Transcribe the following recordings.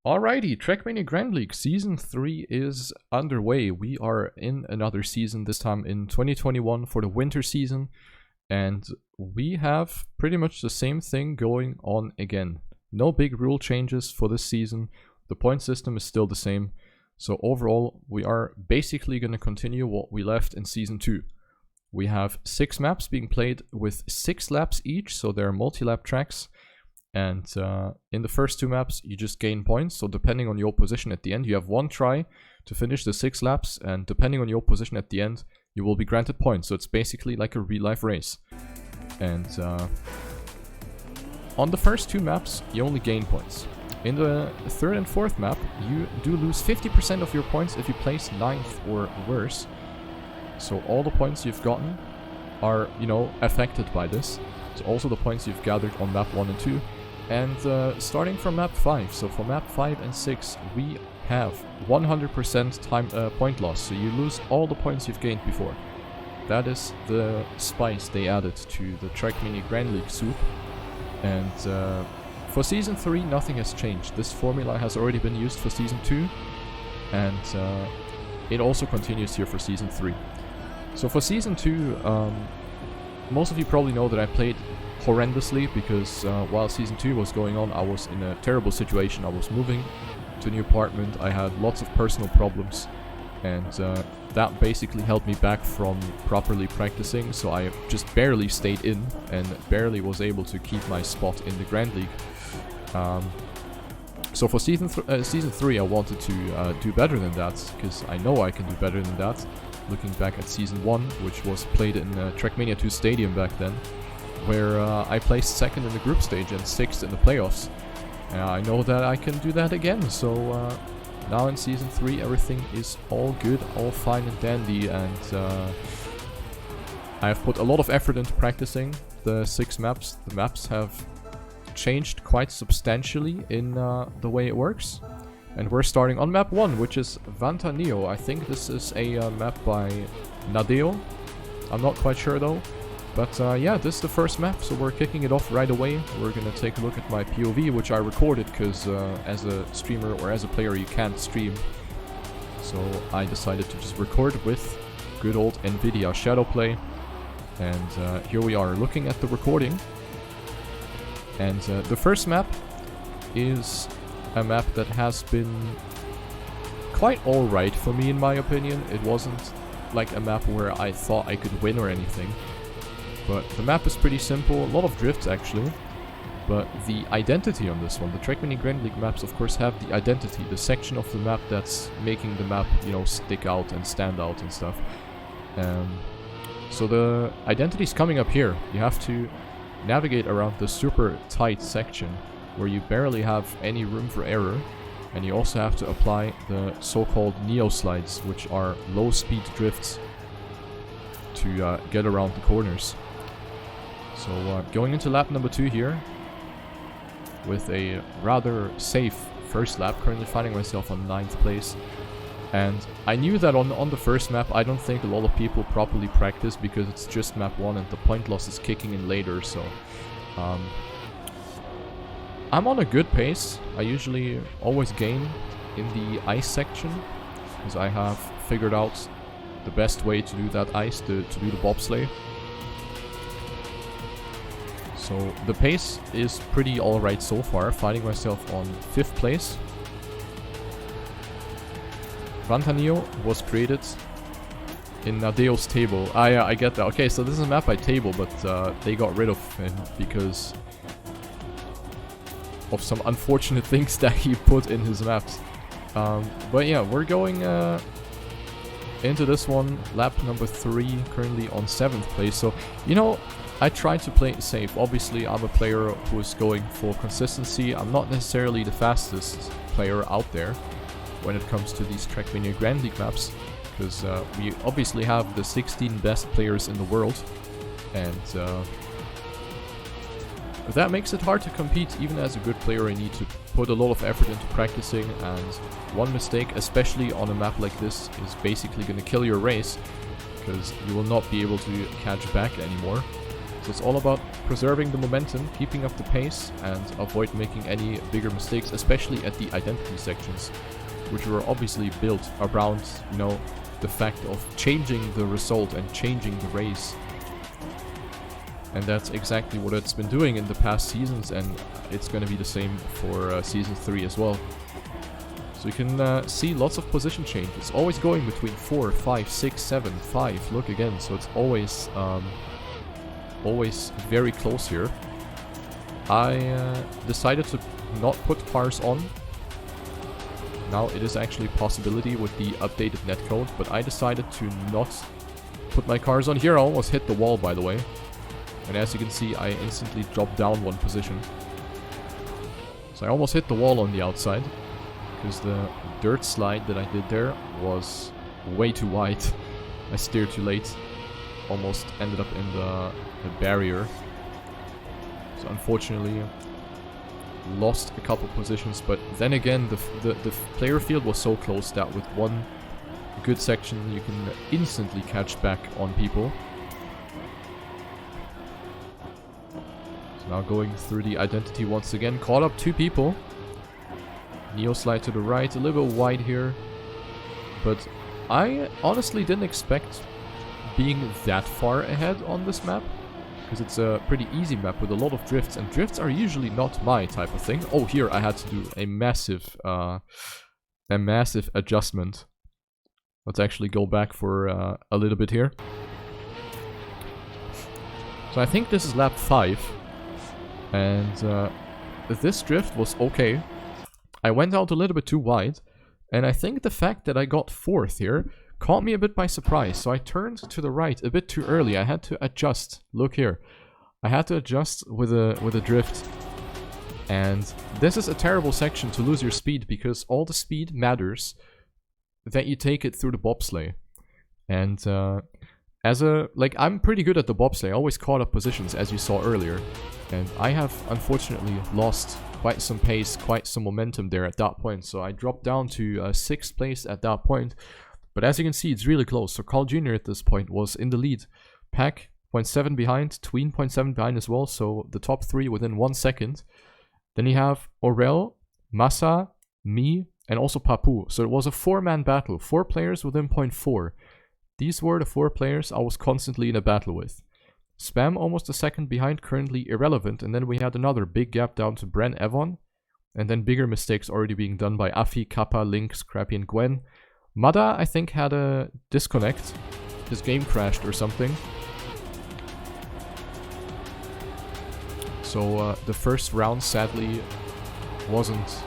Alrighty, Trackmania Grand League Season 3 is underway. We are in another season, this time in 2021 for the winter season. And we have pretty much the same thing going on again. No big rule changes for this season. The point system is still the same. So overall, we are basically going to continue what we left in Season 2. We have 6 maps being played with 6 laps each, so they're multi-lap tracks. And in the first 2 maps, you just gain points. So depending on your position at the end, you have 1 try to finish the 6 laps. And depending on your position at the end, you will be granted points. So it's basically like a real-life race. And on the first 2 maps, you only gain points. In the 3rd and 4th map, you do lose 50% of your points if you place 9th or worse. So all the points you've gotten are, affected by this. So also the points you've gathered on map 1 and 2. And starting from map 5, so for map 5 and 6, we have 100% point loss. So you lose all the points you've gained before. That is the spice they added to the Trackmania Grand League soup. And for Season 3, nothing has changed. This formula has already been used for Season 2. And it also continues here for Season 3. So for Season 2, most of you probably know that I played horrendously because while Season 2 was going on, I was in a terrible situation. I was moving to a new apartment, I had lots of personal problems, and that basically held me back from properly practicing, so I just barely stayed in and barely was able to keep my spot in the Grand League. So for Season 3 I wanted to do better than that, because I know I can do better than that. Looking back at Season 1, which was played in Trackmania 2 Stadium back then, where I placed 2nd in the group stage and 6th in the playoffs. I know that I can do that again, so now in Season 3 everything is all good, all fine and dandy, and I have put a lot of effort into practicing the 6 maps. The maps have changed quite substantially in the way it works. And we're starting on map 1, which is Vantanio. I think this is a map by Nadeo. I'm not quite sure though. But yeah, this is the first map, so we're kicking it off right away. We're gonna take a look at my POV, which I recorded, because as a streamer or as a player you can't stream. So I decided to just record with good old NVIDIA Shadowplay. And here we are looking at the recording. And the first map is a map that has been quite alright for me in my opinion. It wasn't like a map where I thought I could win or anything. But the map is pretty simple, a lot of drifts actually. But the identity on this one, the Trackmania Grand League maps of course have the identity, the section of the map that's making the map, stick out and stand out and stuff. So the identity is coming up here. You have to navigate around the super tight section where you barely have any room for error, and you also have to apply the so-called Neo slides, which are low-speed drifts to get around the corners. So going into lap number 2 here, with a rather safe first lap, currently finding myself on 9th place. And I knew that on the first map, I don't think a lot of people properly practice because it's just map 1 and the point loss is kicking in later, so I'm on a good pace. I usually always gain in the ice section, because I have figured out the best way to do that ice, to do the bobsleigh. So the pace is pretty alright so far, finding myself on 5th place. Vantanio was created in Nadeo's table. Ah yeah, I get that. Okay, so this is a map by table, but they got rid of him because of some unfortunate things that he put in his maps. But yeah, we're going into this one, lap number 3, currently on 7th place. So, I try to play it safe. Obviously, I'm a player who is going for consistency. I'm not necessarily the fastest player out there when it comes to these Trackmania Grand League maps, because we obviously have the 16 best players in the world, and that makes it hard to compete. Even as a good player, I need to put a lot of effort into practicing, and one mistake, especially on a map like this, is basically going to kill your race, because you will not be able to catch back anymore. So it's all about preserving the momentum, keeping up the pace, and avoid making any bigger mistakes, especially at the identity sections, which were obviously built around, you know, the fact of changing the result and changing the race. And that's exactly what it's been doing in the past seasons, and it's going to be the same for Season 3 as well. So you can see lots of position change. It's always going between 4, 5, 6, 7, 5. Look again, so it's always very close here. I decided to not put cars on. Now it is actually a possibility with the updated netcode, but I decided to not put my cars on. Here I almost hit the wall, by the way. And as you can see, I instantly dropped down one position. So I almost hit the wall on the outside, because the dirt slide that I did there was way too wide. I steered too late. Almost ended up in the barrier. So unfortunately, lost a couple positions. But then again, the player field was so close that with one good section, you can instantly catch back on people. Now going through the identity once again, caught up 2 people. Neo slide to the right, a little bit wide here. But I honestly didn't expect being that far ahead on this map, because it's a pretty easy map with a lot of drifts, and drifts are usually not my type of thing. Oh, here I had to do a massive adjustment. Let's actually go back for a little bit here. So I think this is lap 5. And this drift was okay. I went out a little bit too wide, and I think the fact that I got 4th here caught me a bit by surprise. So I turned to the right a bit too early. I had to adjust. Look here. I had to adjust with a drift. And this is a terrible section to lose your speed, because all the speed matters that you take it through the bobsleigh. And I'm pretty good at the bobsleigh. I always caught up positions, as you saw earlier. And I have, unfortunately, lost quite some pace, quite some momentum there at that point. So I dropped down to 6th place at that point. But as you can see, it's really close. So Carl Jr. at this point was in the lead. Pack 0.7 behind, Tween 0.7 behind as well. So the top 3 within 1 second. Then you have Aurel, Massa, me, and also Papu. So it was a 4-man battle. 4 players within 0.4. These were the 4 players I was constantly in a battle with. Spam almost a second behind, currently irrelevant, and then we had another big gap down to Bren Evon, and then bigger mistakes already being done by Afi, Kappa, Link, Scrappy, and Gwen. Mada, I think, had a disconnect. His game crashed or something. So the first round, sadly, wasn't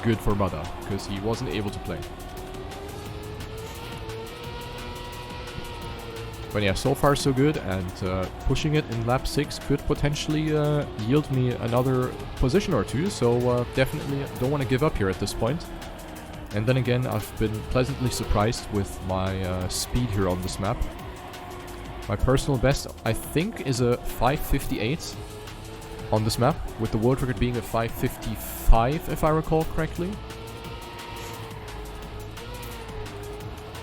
good for Mada, because he wasn't able to play. But yeah, so far so good, and pushing it in lap 6 could potentially yield me another position or 2, so definitely don't want to give up here at this point. And then again, I've been pleasantly surprised with my speed here on this map. My personal best, I think, is a 5:58 on this map, with the world record being a 5:55, if I recall correctly.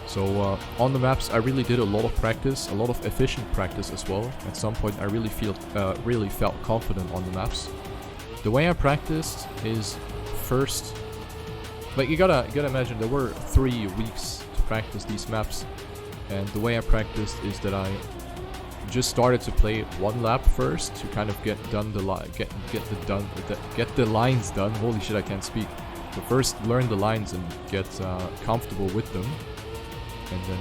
So on the maps, I really did a lot of practice, a lot of efficient practice as well. At some point, I really felt confident on the maps. The way I practiced is first, like you gotta imagine, there were 3 weeks to practice these maps, and the way I practiced is that I just started to play 1 lap first to kind of get the lines done. Holy shit, I can't speak. So first, learn the lines and get comfortable with them. And then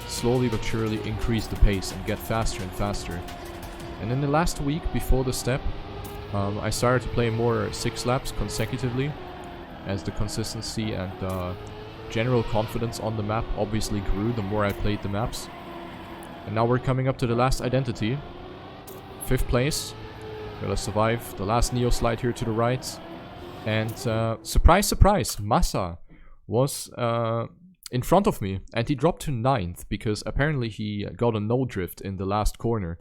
slowly but surely increase the pace and get faster and faster. And in the last week before the step, I started to play more 6 laps consecutively, as the consistency and general confidence on the map obviously grew the more I played the maps. And now we're coming up to the last identity. 5th place. Gotta survive the last Neo slide here to the right. And surprise, surprise, Massa was in front of me, and he dropped to 9th because apparently he got a no drift in the last corner.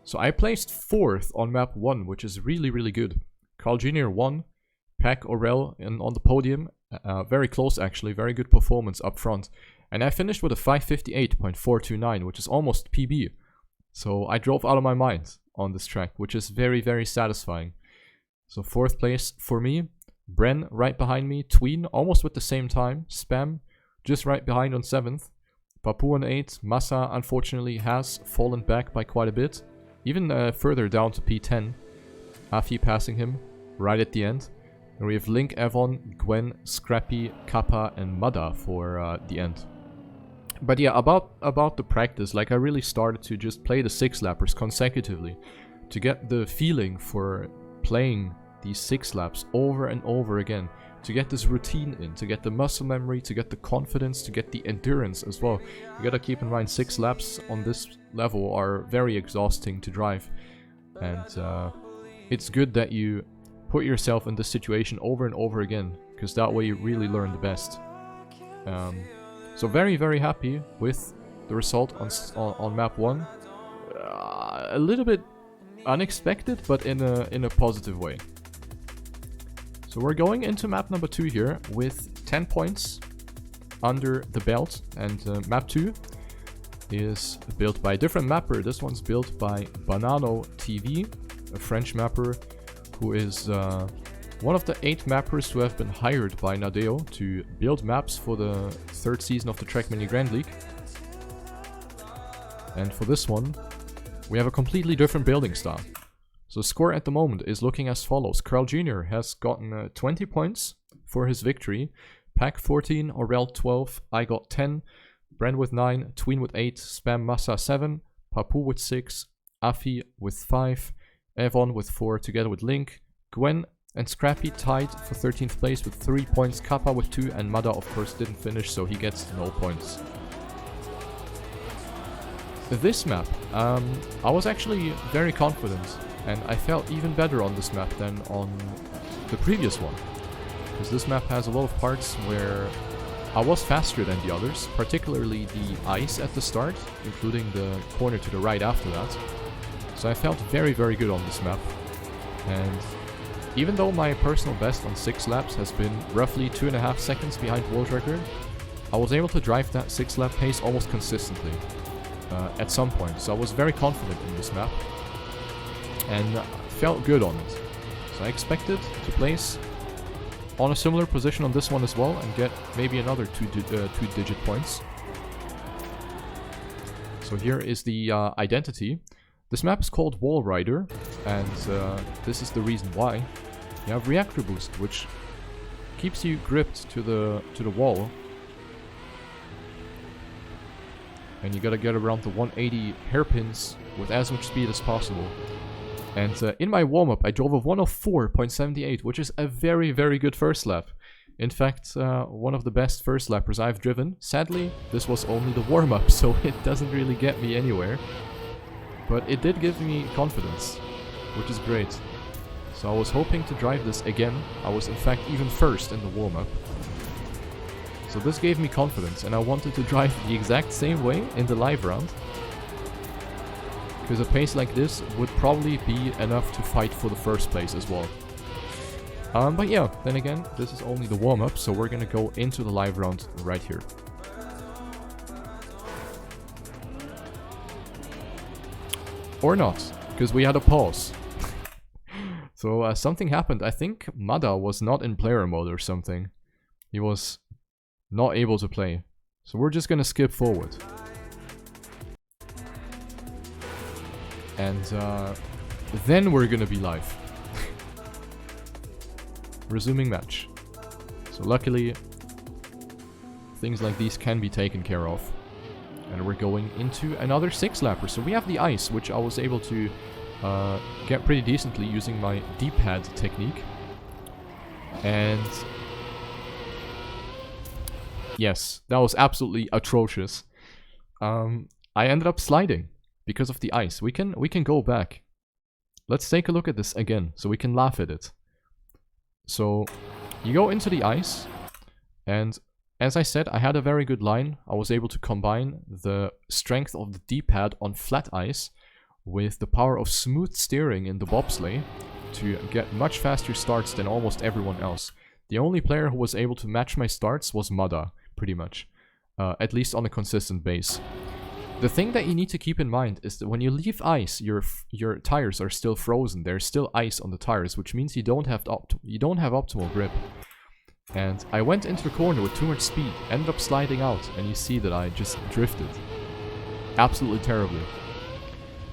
So I placed 4th on map 1, which is really, really good. Carl Jr. won, Pack, Aurel on the podium, very close actually, very good performance up front. And I finished with a 5:58.429, which is almost PB. So I drove out of my mind. on this track, which is very, very satisfying. So 4th place for me, Bren right behind me, Tween almost with the same time, Spam just right behind on 7th, Papu on 8th, Massa unfortunately has fallen back by quite a bit, even further down to P10, Afi passing him right at the end. And we have Link, Evon, Gwen, Scrappy, Kappa, and Mada for the end. But yeah, about the practice, like I really started to just play the 6-lappers consecutively to get the feeling for playing these 6 laps over and over again, to get this routine in, to get the muscle memory, to get the confidence, to get the endurance as well. You gotta keep in mind 6 laps on this level are very exhausting to drive, and it's good that you put yourself in this situation over and over again, because that way you really learn the best. So very, very happy with the result on map 1. A little bit unexpected, but in a positive way. So we're going into map number 2 here with 10 points under the belt, and map 2 is built by a different mapper. This one's built by Banano TV, a French mapper who is one of the 8 mappers who have been hired by Nadeo to build maps for the 3rd season of the Trackmania Grand League. And for this one, we have a completely different building style. So score at the moment is looking as follows. Carl Jr. has gotten 20 points for his victory. Pack 14, Aurel 12, I got 10, Bren with 9, Tween with 8, Spam Massa 7, Papu with 6, Afi with 5, Evon with 4 together with Link, Gwen and Scrappy tied for 13th place with 3 points, Kappa with 2, and Mada of course didn't finish, so he gets no points. This map, I was actually very confident, and I felt even better on this map than on the previous one. Because this map has a lot of parts where I was faster than the others, particularly the ice at the start, including the corner to the right after that. So I felt very, very good on this map. And even though my personal best on 6 laps has been roughly 2.5 seconds behind world record, I was able to drive that 6-lap pace almost consistently at some point. So I was very confident in this map and felt good on it. So I expected to place on a similar position on this one as well and get maybe another 2-digit points. So here is the identity. This map is called Wall Rider, and this is the reason why. You have reactor boost, which keeps you gripped to the wall, and you gotta get around the 180 hairpins with as much speed as possible. And in my warm-up, I drove a 104.78, which is a very, very good first lap. In fact, one of the best first lappers I've driven. Sadly, this was only the warm-up, so it doesn't really get me anywhere. But it did give me confidence, which is great. So I was hoping to drive this again. I was in fact even first in the warm-up. So this gave me confidence, and I wanted to drive the exact same way in the live round. Because a pace like this would probably be enough to fight for the first place as well. But yeah, then again, this is only the warm-up, so we're gonna go into the live round right here. Or not, because we had a pause. So something happened. I think Mada was not in player mode or something. He was not able to play. So we're just gonna skip forward. And then we're gonna be live. Resuming match. So luckily, things like these can be taken care of. And we're going into another 6-lapper. So we have the ice, which I was able to get pretty decently using my D-pad technique. And yes, that was absolutely atrocious. I ended up sliding because of the ice. We can go back. Let's take a look at this again, so we can laugh at it. So you go into the ice, and as I said, I had a very good line. I was able to combine the strength of the D-pad on flat ice with the power of smooth steering in the bobsleigh to get much faster starts than almost everyone else. The only player who was able to match my starts was Mada, pretty much. At least on a consistent base. The thing that you need to keep in mind is that when you leave ice, your tires are still frozen. There's still ice on the tires, which means you don't have optimal grip. And I went into the corner with too much speed, ended up sliding out, and you see that I just drifted. Absolutely terribly.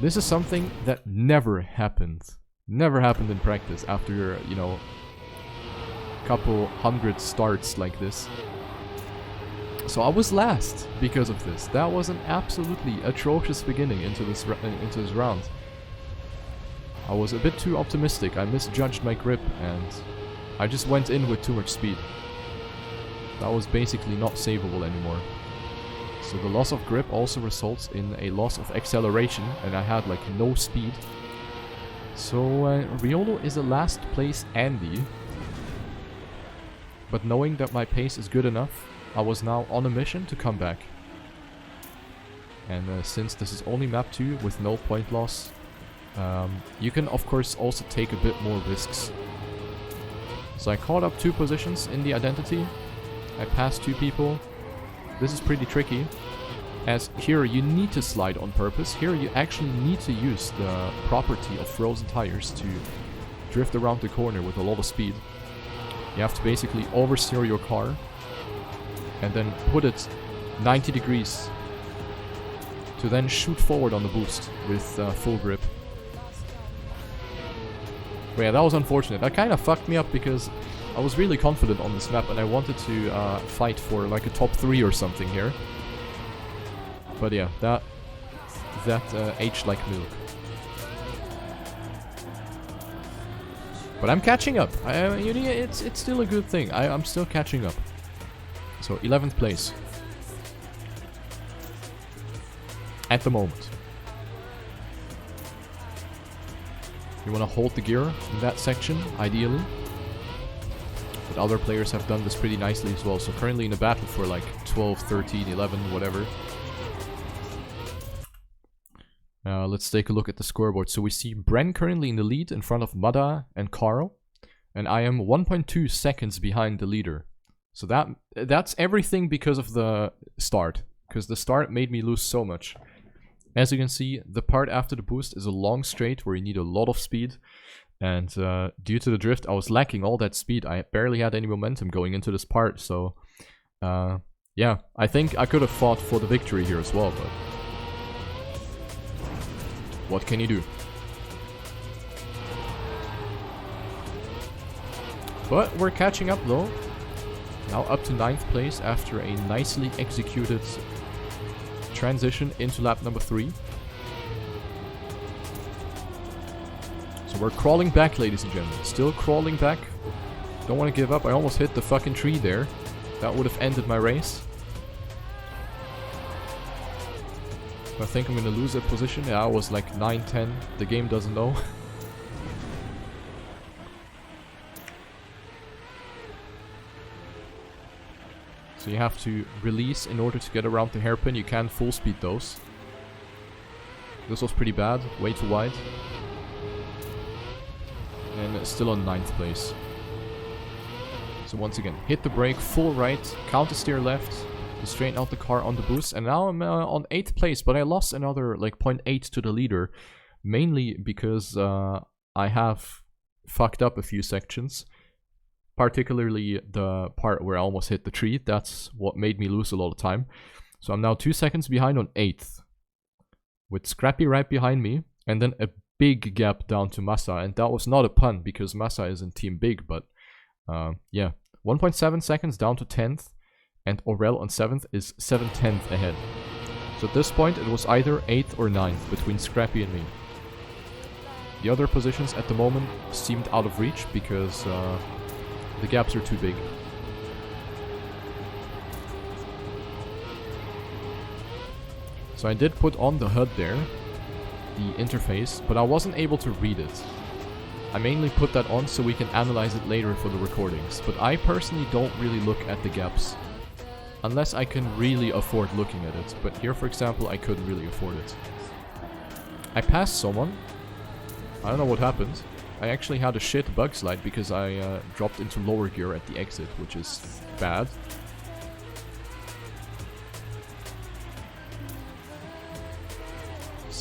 This is something that never happened. Never happened in practice after, you know, couple hundred starts like this. So I was last because of this. That was an absolutely atrocious beginning into this round. I was a bit too optimistic. I misjudged my grip and I just went in with too much speed. That was basically not savable anymore. So the loss of grip also results in a loss of acceleration, and I had like no speed. So Riolo is a last place Andy. But knowing that my pace is good enough, I was now on a mission to come back. And since this is only map 2 with no point loss, you can of course also take a bit more risks. So I caught up 2 positions in the identity. I passed 2 people. This is pretty tricky, as here you need to slide on purpose. Here you actually need to use the property of frozen tires to drift around the corner with a lot of speed. You have to basically oversteer your car and then put it 90 degrees to then shoot forward on the boost with full grip. But yeah, that was unfortunate. That kind of fucked me up because I was really confident on this map and I wanted to fight for like a top 3 or something here. But yeah, that aged like milk. But I'm catching up. It's still a good thing. I'm still catching up. So 11th place. At the moment. You want to hold the gear in that section, ideally. But other players have done this pretty nicely as well. So currently in a battle for like 12, 13, 11, whatever. Let's take a look at the scoreboard. So we see Bren currently in the lead in front of Mada and Carl. And I am 1.2 seconds behind the leader. So that's everything because of the start. Because the start made me lose so much. As you can see, the part after the boost is a long straight where you need a lot of speed. And due to the drift, I was lacking all that speed. I barely had any momentum going into this part. So, yeah, I think I could have fought for the victory here as well. But what can you do? But we're catching up though. Now up to 9th place after a nicely executed transition into lap number 3. So we're crawling back, ladies and gentlemen. Still crawling back. Don't want to give up. I almost hit the fucking tree there. That would have ended my race. I think I'm going to lose that position. Yeah, I was like 9-10. The game doesn't know. So you have to release in order to get around the hairpin. You can't full speed those. This was pretty bad. Way too wide. And still on 9th place. So once again, hit the brake, full right, counter steer left, to straighten out the car on the boost. And now I'm on 8th place, but I lost another like 0.8 to the leader. Mainly because I have fucked up a few sections. Particularly the part where I almost hit the tree. That's what made me lose a lot of time. So I'm now 2 seconds behind on 8th. With Scrappy right behind me. And then a big gap down to Massa. And that was not a pun because Massa is in Team Big. But yeah. 1.7 seconds down to 10th. And Aurel on 7th is 7/10 ahead. So at this point it was either 8th or 9th between Scrappy and me. The other positions at the moment seemed out of reach because the gaps are too big. So I did put on the HUD there, the interface, but I wasn't able to read it. I mainly put that on so we can analyze it later for the recordings, but I personally don't really look at the gaps. Unless I can really afford looking at it, but here for example I couldn't really afford it. I passed someone. I don't know what happened. I actually had a shit bug slide because I dropped into lower gear at the exit, which is bad.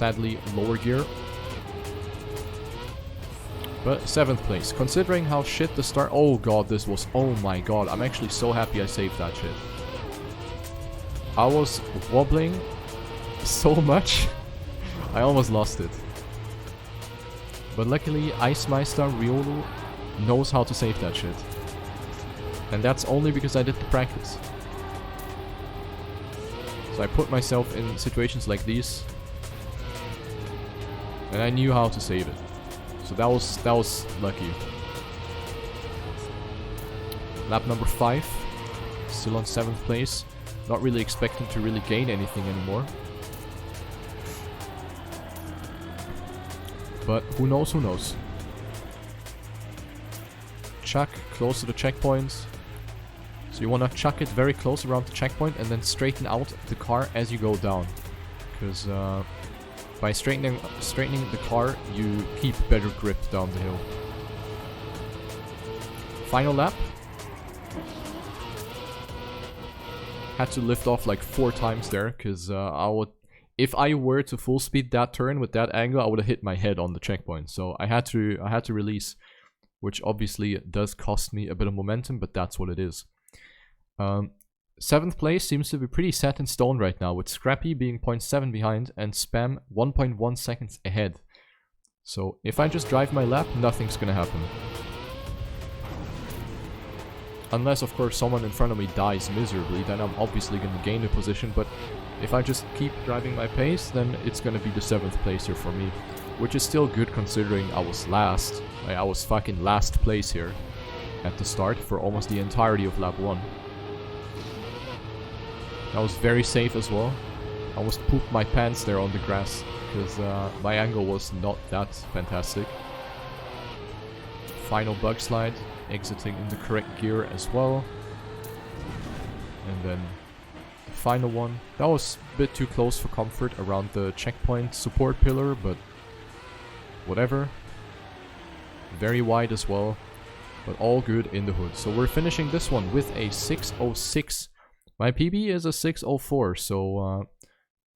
Sadly, lower gear. But 7th place. Considering how shit the start... Oh god, this was... Oh my god, I'm actually so happy I saved that shit. I was wobbling so much. I almost lost it. But luckily, Icemeister Riolu knows how to save that shit. And that's only because I did the practice. So I put myself in situations like these. And I knew how to save it. So that was lucky. Lap number 5. Still on 7th place. Not really expecting to really gain anything anymore. But who knows, who knows. Chuck close to the checkpoint. So you want to chuck it very close around the checkpoint and then straighten out the car as you go down. Because by straightening the car, you keep better grip down the hill. Final lap. Had to lift off like 4 times there, because if I were to full speed that turn with that angle, I would have hit my head on the checkpoint. So I had to release, which obviously does cost me a bit of momentum, but that's what it is. 7th place seems to be pretty set in stone right now, with Scrappy being 0.7 behind and Spam 1.1 seconds ahead. So if I just drive my lap, nothing's gonna happen. Unless, of course, someone in front of me dies miserably, then I'm obviously gonna gain the position, but if I just keep driving my pace, then it's gonna be the 7th place here for me. Which is still good considering I was last. I was fucking last place here at the start for almost the entirety of lap 1. I was very safe as well. I almost pooped my pants there on the grass, because my angle was not that fantastic. Final bug slide, exiting in the correct gear as well. And then the final one. That was a bit too close for comfort around the checkpoint support pillar, but whatever. Very wide as well, but all good in the hood. So we're finishing this one with a 6:06. My PB is a 6:04, so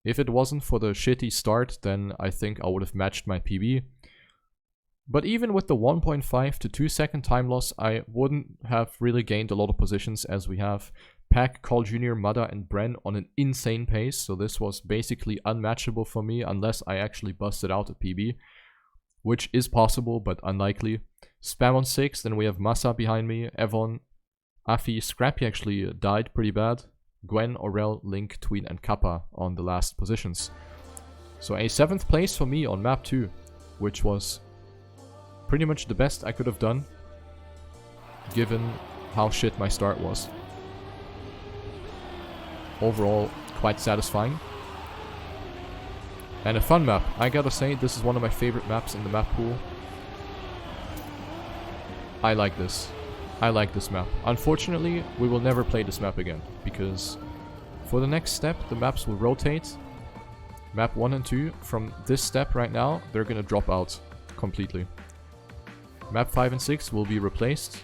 if it wasn't for the shitty start, then I think I would have matched my PB. But even with the 1.5 to 2 second time loss, I wouldn't have really gained a lot of positions, as we have Pack, Carl Jr., Mada, and Bren on an insane pace. So this was basically unmatchable for me unless I actually busted out a PB, which is possible but unlikely. Spam on 6, then we have Massa behind me, Evon, Afi, Scrappy actually died pretty bad, Gwen, Aurel, Link, Tween, and Kappa on the last positions. So a 7th place for me on map 2, which was pretty much the best I could have done, given how shit my start was. Overall, quite satisfying. And a fun map. I gotta say, this is one of my favorite maps in the map pool. I like this. I like this map. Unfortunately, we will never play this map again, because for the next step, the maps will rotate. Map 1 and 2, from this step right now, they're gonna drop out completely. Map 5 and 6 will be replaced.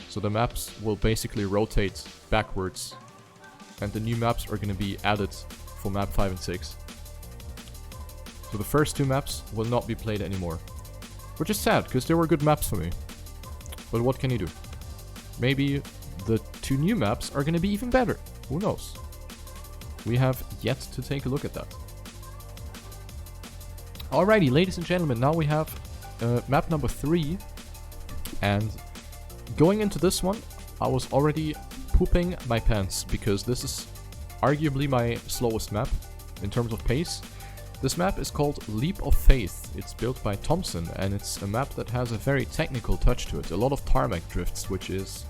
So the maps will basically rotate backwards. And the new maps are going to be added for map 5 and 6. So the first 2 maps will not be played anymore. Which is sad, because they were good maps for me. But what can you do? Maybe the 2 new maps are going to be even better. Who knows? We have yet to take a look at that. Alrighty, ladies and gentlemen, now we have map number 3, and going into this one, I was already pooping my pants, because this is arguably my slowest map in terms of pace. This map is called Leap of Faith. It's built by Thompson, and it's a map that has a very technical touch to it. A lot of tarmac drifts, which is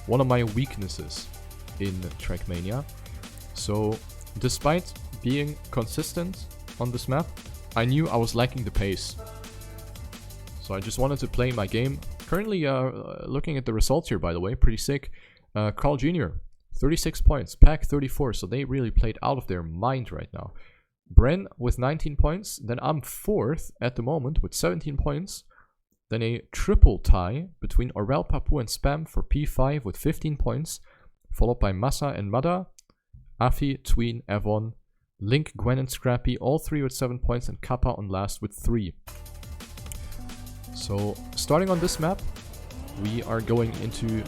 one of my weaknesses in Trackmania. So, despite being consistent on this map, I knew I was lacking the pace. So I just wanted to play my game. Currently, looking at the results here, by the way, pretty sick. Carl Jr., 36 points, Pack 34, so they really played out of their mind right now. Bren with 19 points, then I'm 4th at the moment with 17 points. Then a triple tie between Aurel, Papu, and Spam for P5 with 15 points, followed by Massa and Mada, Afi, Tween, Evon, Link, Gwen, and Scrappy, all 3 with 7 points, and Kappa on last with 3. So, starting on this map, we are going into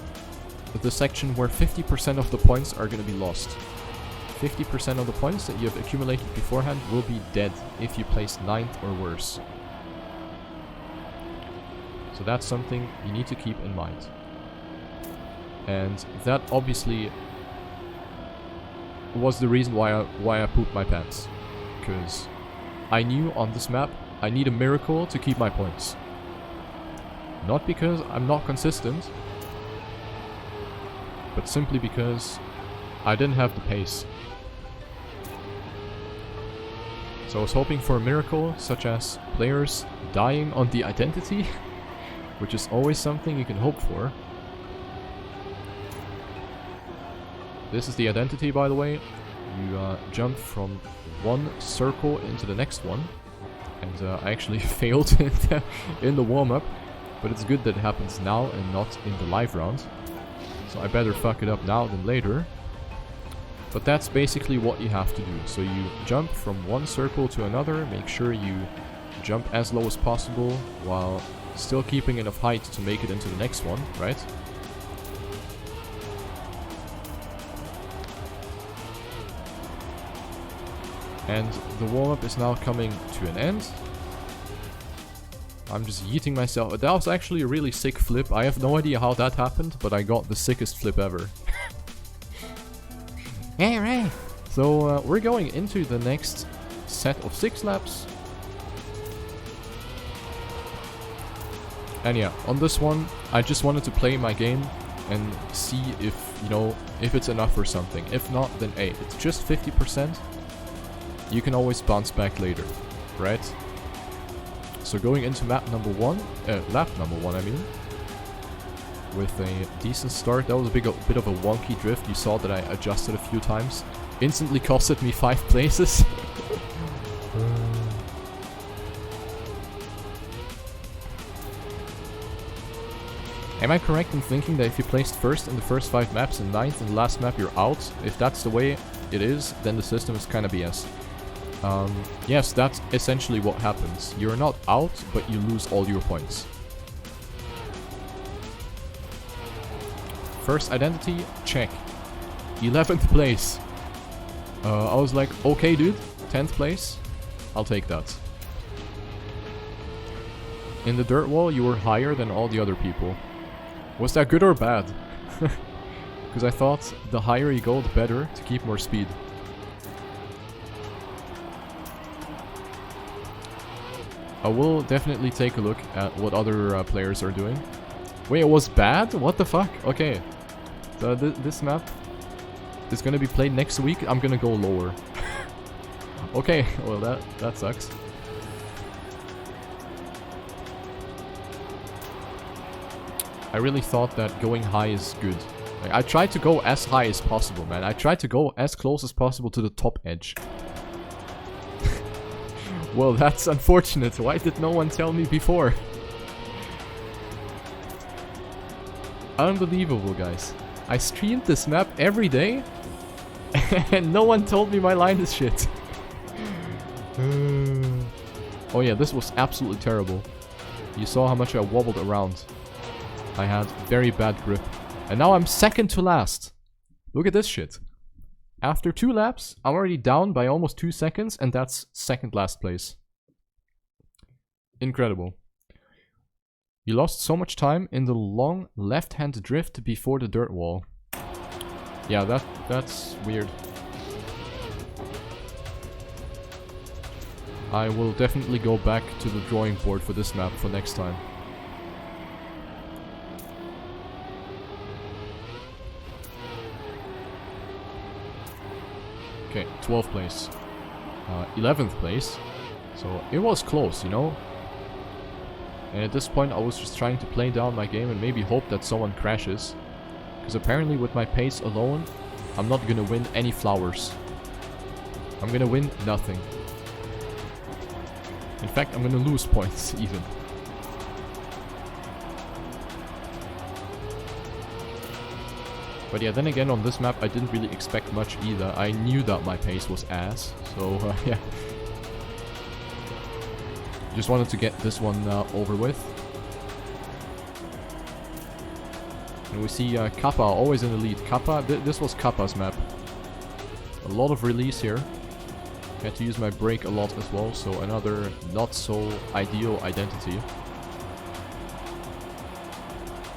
the section where 50% of the points are going to be lost. 50% of the points that you have accumulated beforehand will be dead if you place 9th or worse. So that's something you need to keep in mind. And that obviously was the reason why I pooped my pants. Because I knew on this map I need a miracle to keep my points. Not because I'm not consistent, but simply because I didn't have the pace. So I was hoping for a miracle, such as players dying on the identity, which is always something you can hope for. This is the identity, by the way. You jump from one circle into the next one. And I actually failed in the warm-up, but it's good that it happens now and not in the live round. So I better fuck it up now than later. But that's basically what you have to do. So you jump from one circle to another, make sure you jump as low as possible while still keeping enough height to make it into the next one, right? And the warm-up is now coming to an end. I'm just yeeting myself. That was actually a really sick flip. I have no idea how that happened, but I got the sickest flip ever. Alright. So we're going into the next set of 6 laps. And yeah, on this one, I just wanted to play my game and see if, you know, if it's enough or something. If not, then hey, it's just 50%. You can always bounce back later, right? So going into lap number 1, I mean, with a decent start. That was a bit of a wonky drift. You saw that I adjusted a few times. Instantly costed me 5 places. Am I correct in thinking that if you placed first in the first 5 maps and 9th in the last map, you're out? If that's the way it is, then the system is kind of BS. Yes, that's essentially what happens. You're not out, but you lose all your points. First identity, check. 11th place. I was like, okay dude, 10th place, I'll take that. In the dirt wall, you were higher than all the other people. Was that good or bad? Because I thought the higher you go, the better, to keep more speed. I will definitely take a look at what other players are doing. Wait, it was bad? What the fuck? Okay. So this map is gonna be played next week. I'm gonna go lower. Okay, well that sucks. I really thought that going high is good. Like, I tried to go as high as possible, man. I tried to go as close as possible to the top edge. Well, that's unfortunate. Why did no one tell me before? Unbelievable, guys. I streamed this map every day, and no one told me my line is shit. Oh yeah, this was absolutely terrible. You saw how much I wobbled around. I had very bad grip. And now I'm second to last. Look at this shit. After 2 laps, I'm already down by almost 2 seconds, and that's second last place. Incredible. You lost so much time in the long left-hand drift before the dirt wall. Yeah, that's weird. I will definitely go back to the drawing board for this map for next time. Okay, 12th place. 11th place. So it was close, you know? And at this point I was just trying to play down my game and maybe hope that someone crashes. Because apparently with my pace alone, I'm not gonna win any flowers. I'm gonna win nothing. In fact, I'm gonna lose points, even. But yeah, then again, on this map, I didn't really expect much either. I knew that my pace was ass, so yeah. Just wanted to get this one over with. And we see Kappa always in the lead. Kappa, this was Kappa's map. A lot of release here. Had to use my brake a lot as well, so another not so ideal identity.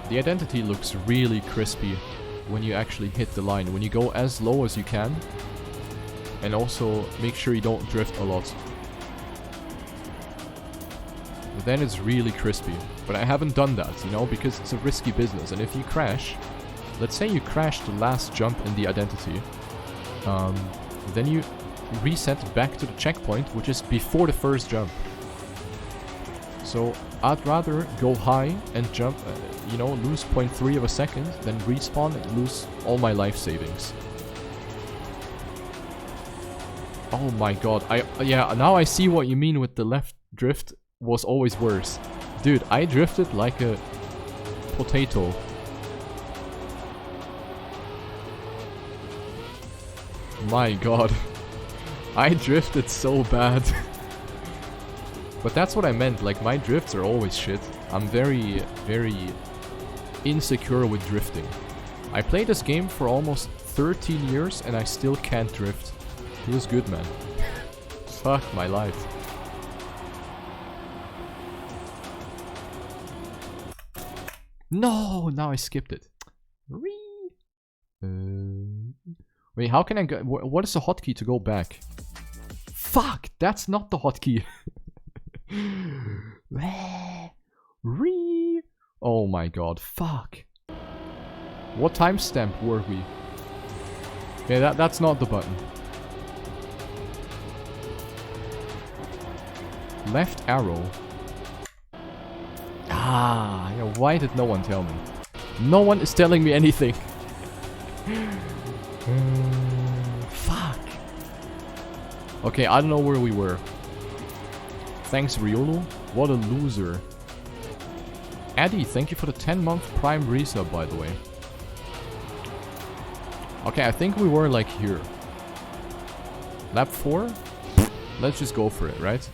The identity looks really crispy when you actually hit the line, when you go as low as you can, and also make sure you don't drift a lot. But then it's really crispy. But I haven't done that, you know, because it's a risky business, and if you crash, let's say you crash the last jump in the identity, then you reset back to the checkpoint, which is before the first jump. So I'd rather go high and jump, you know, lose 0.3 of a second, than respawn and lose all my life savings. Oh my god, yeah, now I see what you mean with the left drift was always worse. Dude, I drifted like a potato. My god. I drifted so bad. But that's what I meant, like my drifts are always shit. I'm very, very insecure with drifting. I played this game for almost 13 years and I still can't drift. Feels good, man. Fuck my life. No, now I skipped it. Wait, how can I go? What is the hotkey to go back? Fuck, that's not the hotkey. Oh my god, fuck. What timestamp were we? Yeah, that's not the button. Left arrow. Ah, yeah, why did no one tell me? No one is telling me anything. Fuck. Okay, I don't know where we were. Thanks, Riolo. What a loser. Addy, thank you for the 10-month Prime resub, by the way. Okay, I think we were like here. Lap 4? Let's just go for it, right?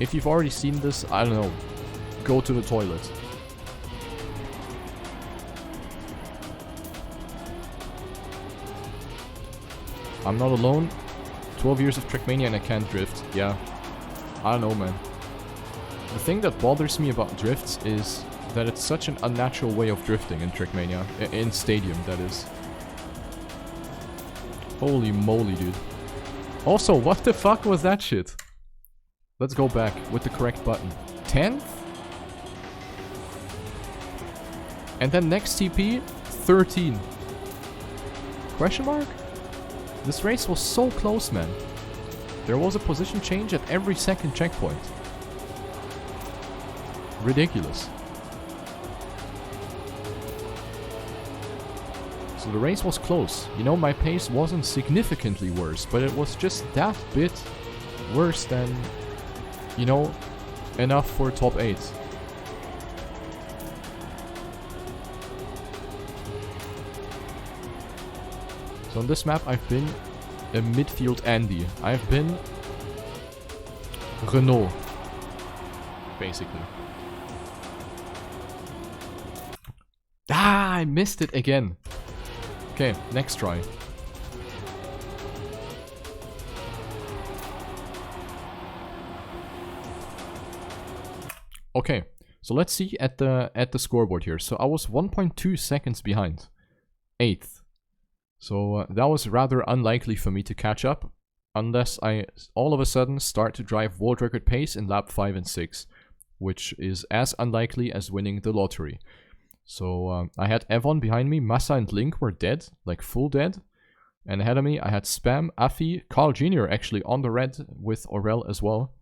If you've already seen this, I don't know. Go to the toilet. I'm not alone. 12 years of Trackmania and I can't drift. Yeah. I don't know, man. The thing that bothers me about drifts is that it's such an unnatural way of drifting in Trackmania. In Stadium, that is. Holy moly, dude. Also, what the fuck was that shit? Let's go back with the correct button. 10th? And then next TP, 13. Question mark? This race was so close, man. There was a position change at every second checkpoint. Ridiculous. So the race was close. You know, my pace wasn't significantly worse, but it was just that bit worse than, you know, enough for top 8. So on this map, I've been a midfield Andy. I've been Renault, basically. Ah, I missed it again. Okay, next try. Okay, so let's see at the scoreboard here. So I was 1.2 seconds behind, 8th. So that was rather unlikely for me to catch up, unless I all of a sudden start to drive world record pace in lap 5 and 6, which is as unlikely as winning the lottery. So I had Evon behind me, Massa and Link were dead, like full dead. And ahead of me I had Spam, Afi, Carl Jr. actually on the red with Aurel as well.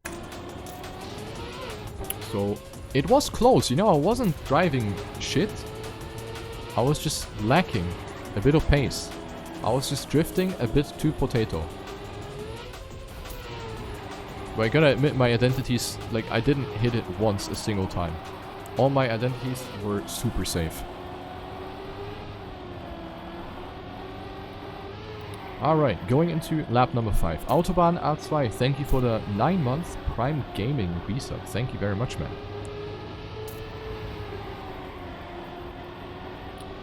So it was close, you know, I wasn't driving shit. I was just lacking a bit of pace. I was just drifting a bit too potato. But I gotta admit, my identities, like, I didn't hit it once a single time. All my identities were super safe. Alright, going into lap number 5. Autobahn A2, thank you for the 9-month Prime Gaming resub. Thank you very much, man.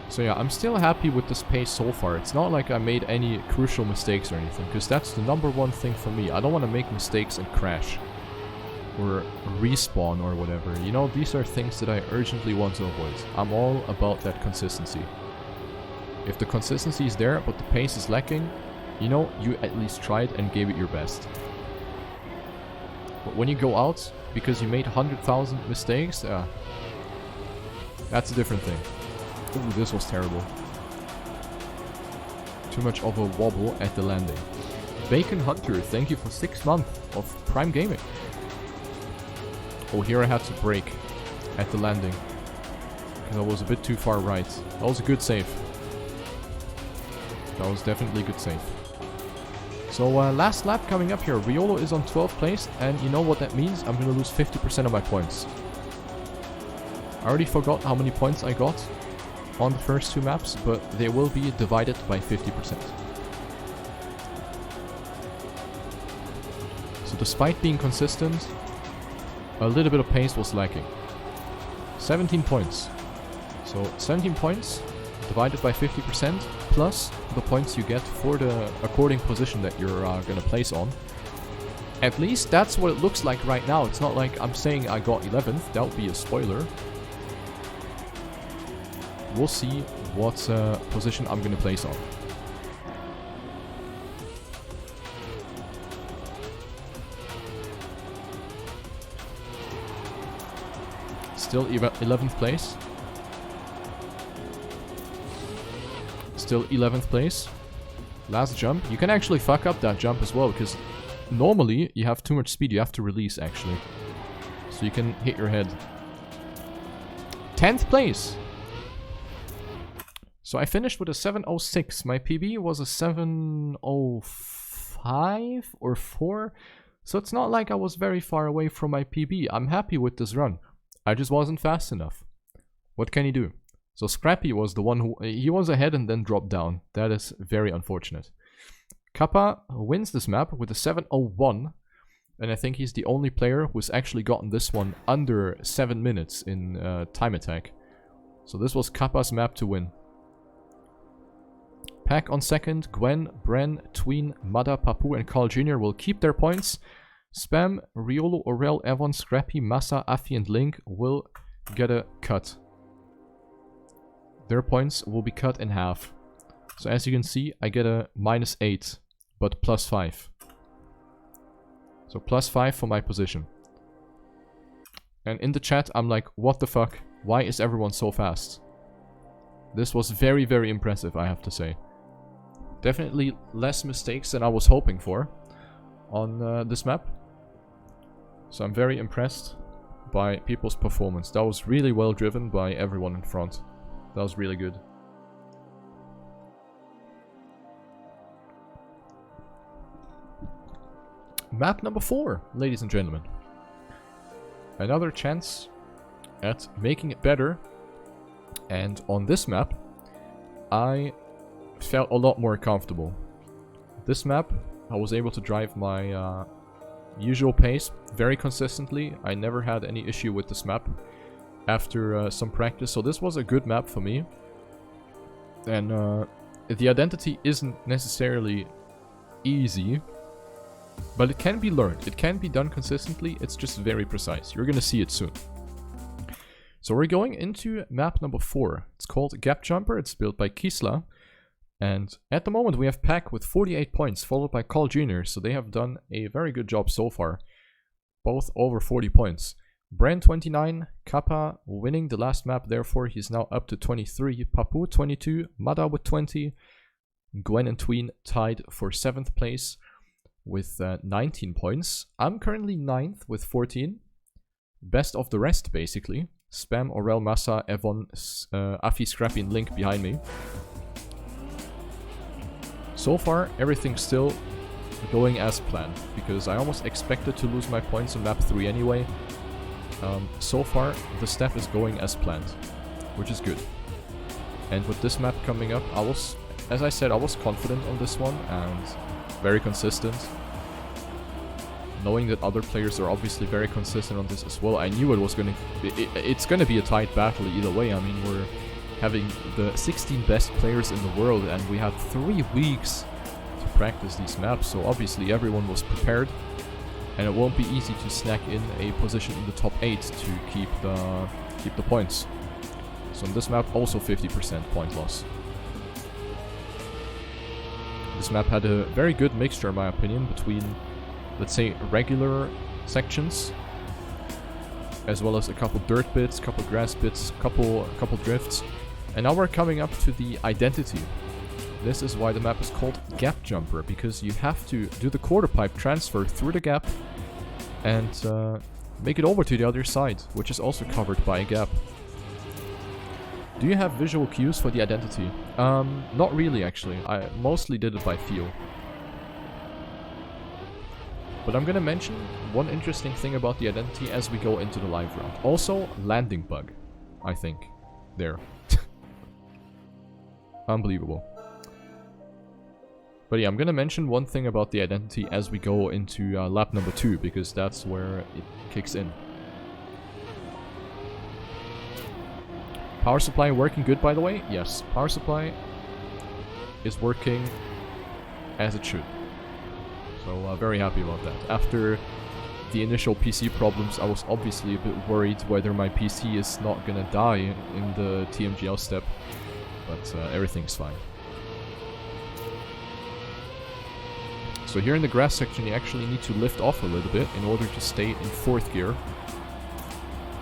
So yeah, I'm still happy with this pace so far. It's not like I made any crucial mistakes or anything, because that's the #1 thing for me. I don't want to make mistakes and crash. Or respawn or whatever. You know, these are things that I urgently want to avoid. I'm all about that consistency. If the consistency is there, but the pace is lacking, you know, you at least tried and gave it your best. But when you go out, because you made 100,000 mistakes, that's a different thing. Ooh, this was terrible. Too much of a wobble at the landing. Bacon Hunter, thank you for 6 months of Prime Gaming. Oh, here I had to brake at the landing. Because I was a bit too far right. That was a good save. That was definitely a good save. So, last lap coming up here. Riolo is on 12th place. And you know what that means? I'm going to lose 50% of my points. I already forgot how many points I got on the first 2 maps, but they will be divided by 50%. So despite being consistent, a little bit of pace was lacking. 17 points. So 17 points divided by 50% plus the points you get for the according position that you're going to place on. At least that's what it looks like right now. It's not like I'm saying I got 11th. That would be a spoiler. We'll see what position I'm going to place on. Still 11th place. Still 11th place. Last jump. You can actually fuck up that jump as well, because normally you have too much speed. You have to release, actually. So you can hit your head. 10th place. So I finished with a 7:06. My PB was a 7:05 or 4. So it's not like I was very far away from my PB. I'm happy with this run. I just wasn't fast enough. What can you do? So Scrappy was the one who... He was ahead and then dropped down. That is very unfortunate. Kappa wins this map with a 7:01. And I think he's the only player who's actually gotten this one under 7 minutes in time attack. So this was Kappa's map to win. Pack on second. Gwen, Bren, Tween, Mada, Papu and Carl Jr. will keep their points. Spam, Riolo, Aurel, Evon, Scrappy, Massa, Afi and Link will get a cut. Their points will be cut in half. So as you can see, I get a -8, but +5. So +5 for my position. And in the chat, I'm like, what the fuck? Why is everyone so fast? This was very, very impressive, I have to say. Definitely less mistakes than I was hoping for on this map. So I'm very impressed by people's performance. That was really well driven by everyone in front. That was really good. Map number 4, ladies and gentlemen. Another chance at making it better. And on this map, I felt a lot more comfortable. This map, I was able to drive my usual pace very consistently. I never had any issue with this map after some practice. So this was a good map for me. And the identity isn't necessarily easy, but it can be learned. It can be done consistently. It's just very precise. You're going to see it soon. So we're going into map number 4. It's called Gap Jumper. It's built by Kisla. And at the moment we have Pack with 48 points, followed by Carl Jr. So they have done a very good job so far. Both over 40 points. Bran 29, Kappa winning the last map, therefore he's now up to 23. Papu 22, Mada with 20. Gwen and Tween tied for 7th place with 19 points. I'm currently 9th with 14. Best of the rest, basically. Spam, Aurel, Massa, Evon, Afi, Scrappy and Link behind me. So far, everything's still going as planned, because I almost expected to lose my points on map 3 anyway. So far, the step is going as planned, which is good. And with this map coming up, I was as I said, I was confident on this one and very consistent. Knowing that other players are obviously very consistent on this as well, I knew it was gonna it's gonna be a tight battle either way. I mean, we're having the 16 best players in the world and we had 3 weeks to practice these maps, so obviously everyone was prepared. And it won't be easy to snack in a position in the top 8 to keep the points. So on this map, also 50% point loss. This map had a very good mixture, in my opinion, between, let's say, regular sections, as well as a couple dirt bits, couple grass bits, couple drifts. And now we're coming up to the identity. This is why the map is called Gap Jumper, because you have to do the quarter pipe transfer through the gap and make it over to the other side, which is also covered by a gap. Do you have visual cues for the identity? Not really, actually. I mostly did it by feel. But I'm gonna mention one interesting thing about the identity as we go into the live round. Also, landing bug, I think. There. Unbelievable. But yeah, I'm gonna mention one thing about the identity as we go into lap number 2, because that's where it kicks in. Power supply working good, by the way? Yes, power supply is working as it should. So very happy about that. After the initial PC problems, I was obviously a bit worried whether my PC is not gonna die in the TMGL step, but everything's fine. So here in the grass section, you actually need to lift off a little bit in order to stay in 4th gear.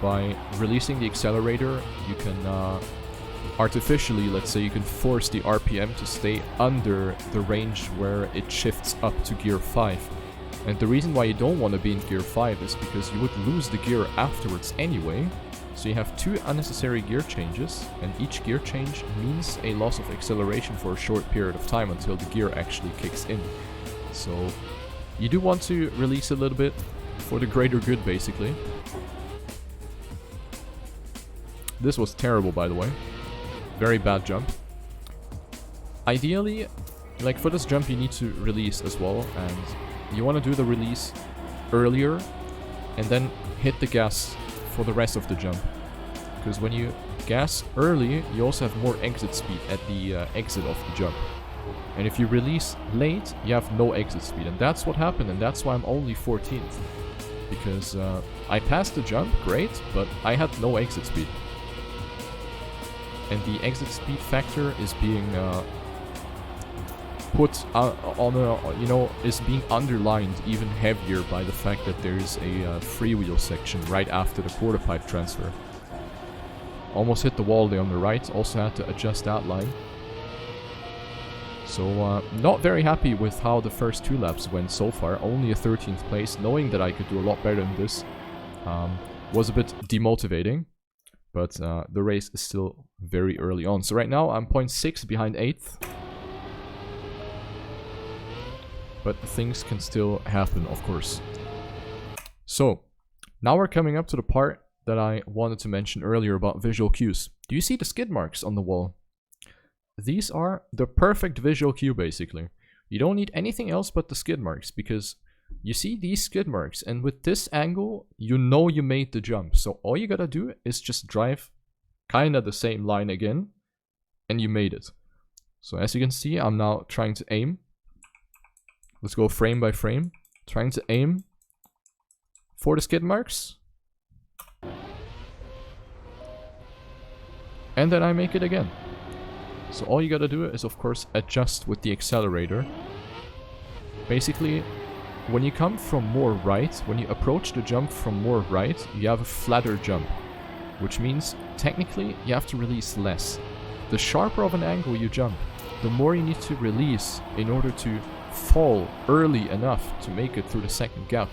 By releasing the accelerator, you can artificially, let's say, you can force the RPM to stay under the range where it shifts up to gear 5. And the reason why you don't want to be in gear 5 is because you would lose the gear afterwards anyway. So you have 2 unnecessary gear changes, and each gear change means a loss of acceleration for a short period of time until the gear actually kicks in. So you do want to release a little bit for the greater good, basically. This was terrible, by the way. Very bad jump. Ideally, like for this jump you need to release as well, and you want to do the release earlier and then hit the gas for the rest of the jump. Because when you gas early, you also have more exit speed at the exit of the jump. And if you release late, you have no exit speed. And that's what happened, and that's why I'm only 14th. Because I passed the jump, great, but I had no exit speed. And the exit speed factor is being put on a, you know, is being underlined even heavier by the fact that there is a freewheel section right after the quarter pipe transfer. Almost hit the wall there on the right, also had to adjust that line. So, not very happy with how the first 2 laps went so far. Only a 13th place, knowing that I could do a lot better than this, was a bit demotivating. But the race is still very early on. So right now I'm 0.6 behind 8th. But things can still happen, of course. So, now we're coming up to the part that I wanted to mention earlier about visual cues. Do you see the skid marks on the wall? These are the perfect visual cue, basically. You don't need anything else but the skid marks, because you see these skid marks, and with this angle, you know you made the jump. So all you gotta do is just drive kinda the same line again, and you made it. So as you can see, I'm now trying to aim. Let's go frame by frame. Trying to aim for the skid marks. And then I make it again. So all you gotta do is, of course, adjust with the accelerator. Basically, when you come from more right, when you approach the jump from more right, you have a flatter jump. Which means, technically, you have to release less. The sharper of an angle you jump, the more you need to release in order to fall early enough to make it through the second gap.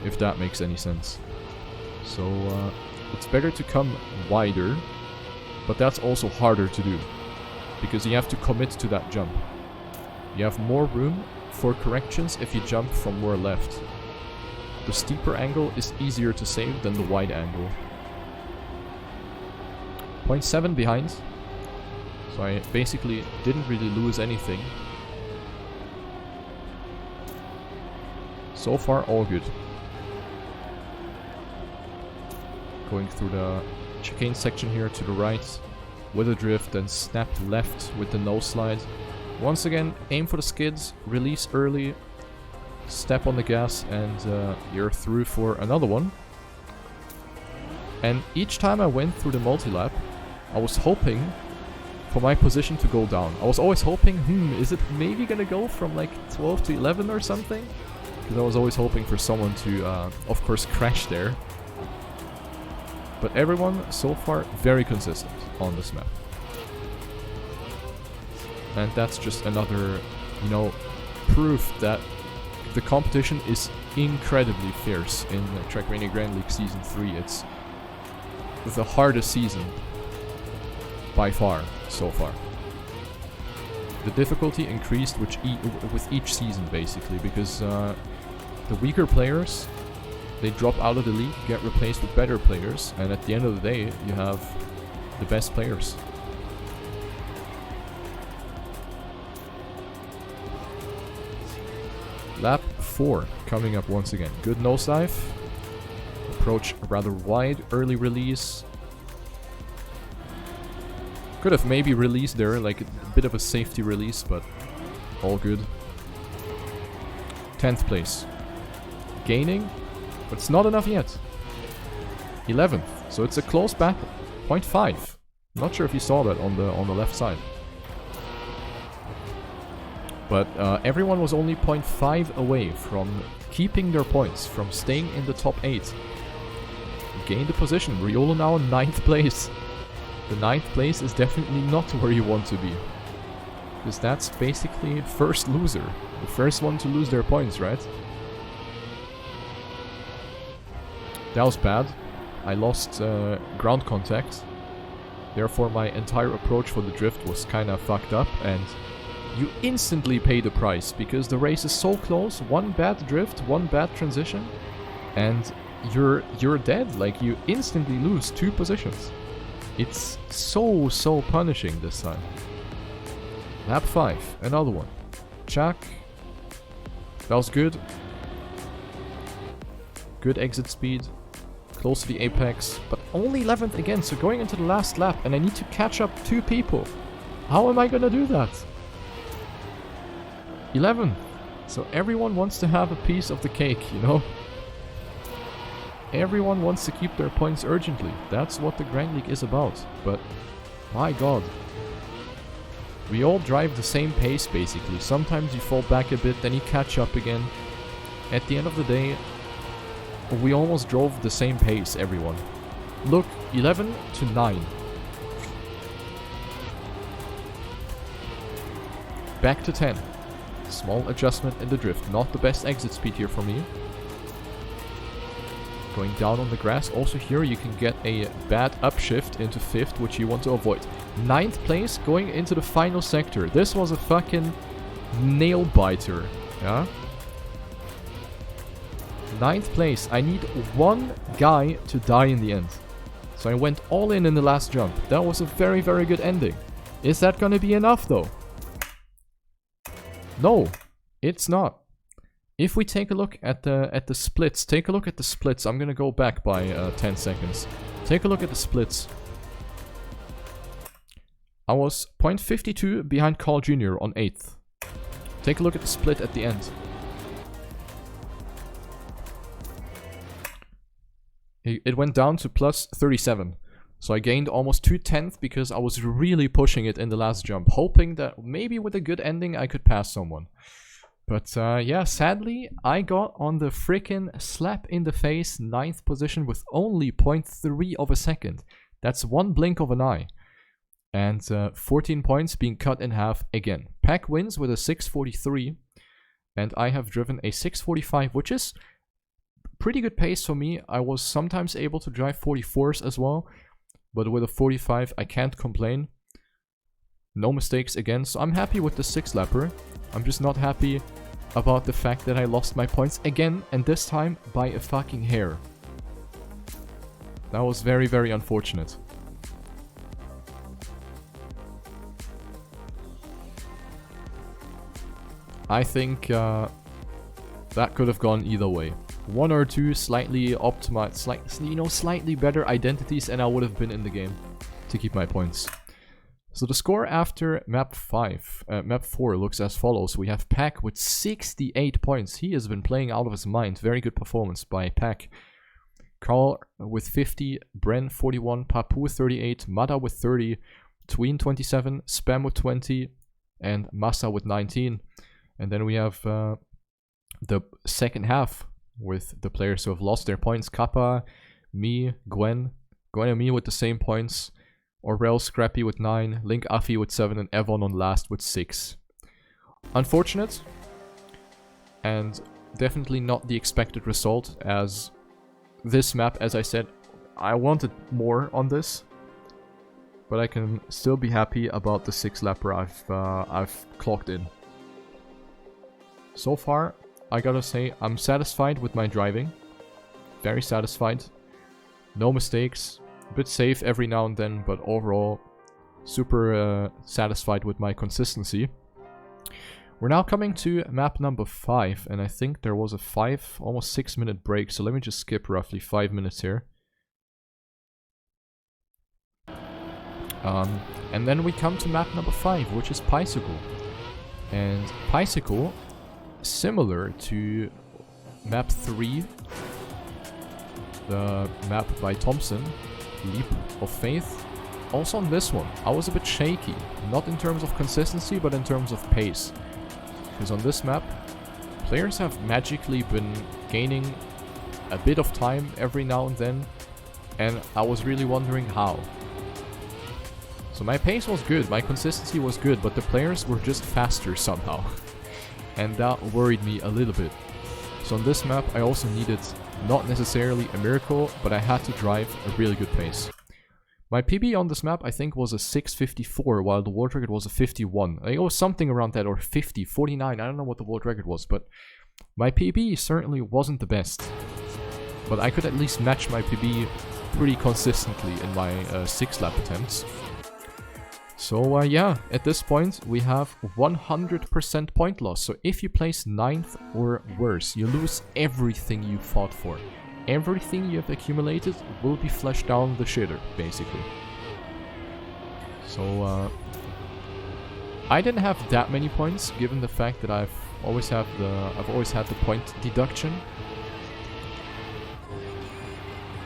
If that makes any sense. So, it's better to come wider, but that's also harder to do. Because you have to commit to that jump. You have more room for corrections if you jump from more left. The steeper angle is easier to save than the wide angle. 0.7 behind. So I basically didn't really lose anything. So far, all good. Going through the chicane section here to the right with a drift, then snap left with the no slide. Once again, aim for the skids, release early, step on the gas, and you're through for another one. And each time I went through the multi-lap, I was hoping for my position to go down. I was always hoping, is it maybe gonna go from like 12 to 11 or something? Because I was always hoping for someone to, of course, crash there. But everyone, so far, very consistent on this map. And that's just another, you know, proof that the competition is incredibly fierce in Trackmania Grand League Season 3. It's the hardest season by far, so far. The difficulty increased with each season, basically, because the weaker players, they drop out of the league, get replaced with better players, and at the end of the day, you have the best players. Lap 4 coming up once again. Good nosedive. Approach rather wide. Early release. Could have maybe released there, like a bit of a safety release, but all good. 10th place. Gaining, but it's not enough yet. 11th, so it's a close battle. 0.5. Not sure if you saw that on the left side. But everyone was only 0.5 away from keeping their points, from staying in the top 8. Gained the position. Riolo now in 9th place. The 9th place is definitely not where you want to be. Because that's basically first loser. The first one to lose their points, right? That was bad. I lost ground contact. Therefore my entire approach for the drift was kinda fucked up, and you instantly pay the price, because the race is so close. One bad drift, one bad transition, and you're dead. Like, you instantly lose 2 positions. It's so punishing this time. Lap 5, another one. Chuck. That was good. Good exit speed. Close to the apex, but only 11th again, so going into the last lap, and I need to catch up 2 people. How am I gonna do that? 11. So everyone wants to have a piece of the cake, you know? Everyone wants to keep their points urgently. That's what the Grand League is about. But, my god. We all drive the same pace, basically. Sometimes you fall back a bit, then you catch up again. At the end of the day, we almost drove the same pace, everyone. Look, 11 to 9. Back to 10. Small adjustment in the drift. Not the best exit speed here for me. Going down on the grass. Also here you can get a bad upshift into 5th, which you want to avoid. 9th place going into the final sector. This was a fucking nail biter. Yeah? 9th place. I need one guy to die in the end. So I went all in the last jump. That was a very, very good ending. Is that gonna be enough though? No, it's not. If we take a look at the splits, take a look at the splits. I'm gonna go back by 10 seconds. Take a look at the splits. I was 0.52 behind Carl Jr. on 8th. Take a look at the split at the end. It went down to plus 37. So I gained almost 2/10 because I was really pushing it in the last jump, hoping that maybe with a good ending I could pass someone. But yeah, sadly, I got on the frickin' slap in the face 9th position with only 0.3 of a second. That's one blink of an eye. And 14 points being cut in half again. Pack wins with a 6:43. And I have driven a 6:45, which is pretty good pace for me. I was sometimes able to drive 44s as well. But with a 45, I can't complain. No mistakes again, so I'm happy with the 6-lapper. I'm just not happy about the fact that I lost my points again, and this time by a fucking hair. That was very, very unfortunate. I think that could have gone either way. One or two slightly optimized, slightly better identities, and I would have been in the game to keep my points. So the score after map 4 looks as follows. We have Pack with 68 points. He has been playing out of his mind. Very good performance by Pack. Carl with 50, Bren 41, Papu 38, Mada with 30, Tween 27, Spam with 20, and Massa with 19. And then we have the second half with the players who have lost their points. Kappa, me, Gwen and me with the same points. Orrel Scrappy with 9, Link Afi with 7, and Evon on last with 6. Unfortunate, and definitely not the expected result, as this map, as I said, I wanted more on this, but I can still be happy about the 6-lapper I've clocked in. So far, I gotta say, I'm satisfied with my driving. Very satisfied. No mistakes. A bit safe every now and then, but overall super satisfied with my consistency. We're now coming to map number 5, and I think there was a almost 6 minute break, so let me just skip roughly 5 minutes here. And then we come to map number 5, which is Bicycle. And Bicycle, similar to map 3, the map by Thompson, Leap of Faith. Also on this one, I was a bit shaky. Not in terms of consistency, but in terms of pace. Because on this map, players have magically been gaining a bit of time every now and then. And I was really wondering how. So my pace was good, my consistency was good, but the players were just faster somehow. And that worried me a little bit. So on this map, I also needed not necessarily a miracle, but I had to drive a really good pace. My PB on this map, I think, was a 6:54, while the world record was a 51. I think it was something around that, or 50, 49, I don't know what the world record was, but my PB certainly wasn't the best. But I could at least match my PB pretty consistently in my 6-lap attempts. So yeah, at this point we have 100% point loss. So if you place 9th or worse, you lose everything you fought for. Everything you have accumulated will be flushed down the shitter, basically. So I didn't have that many points, given the fact that I've always had the point deduction.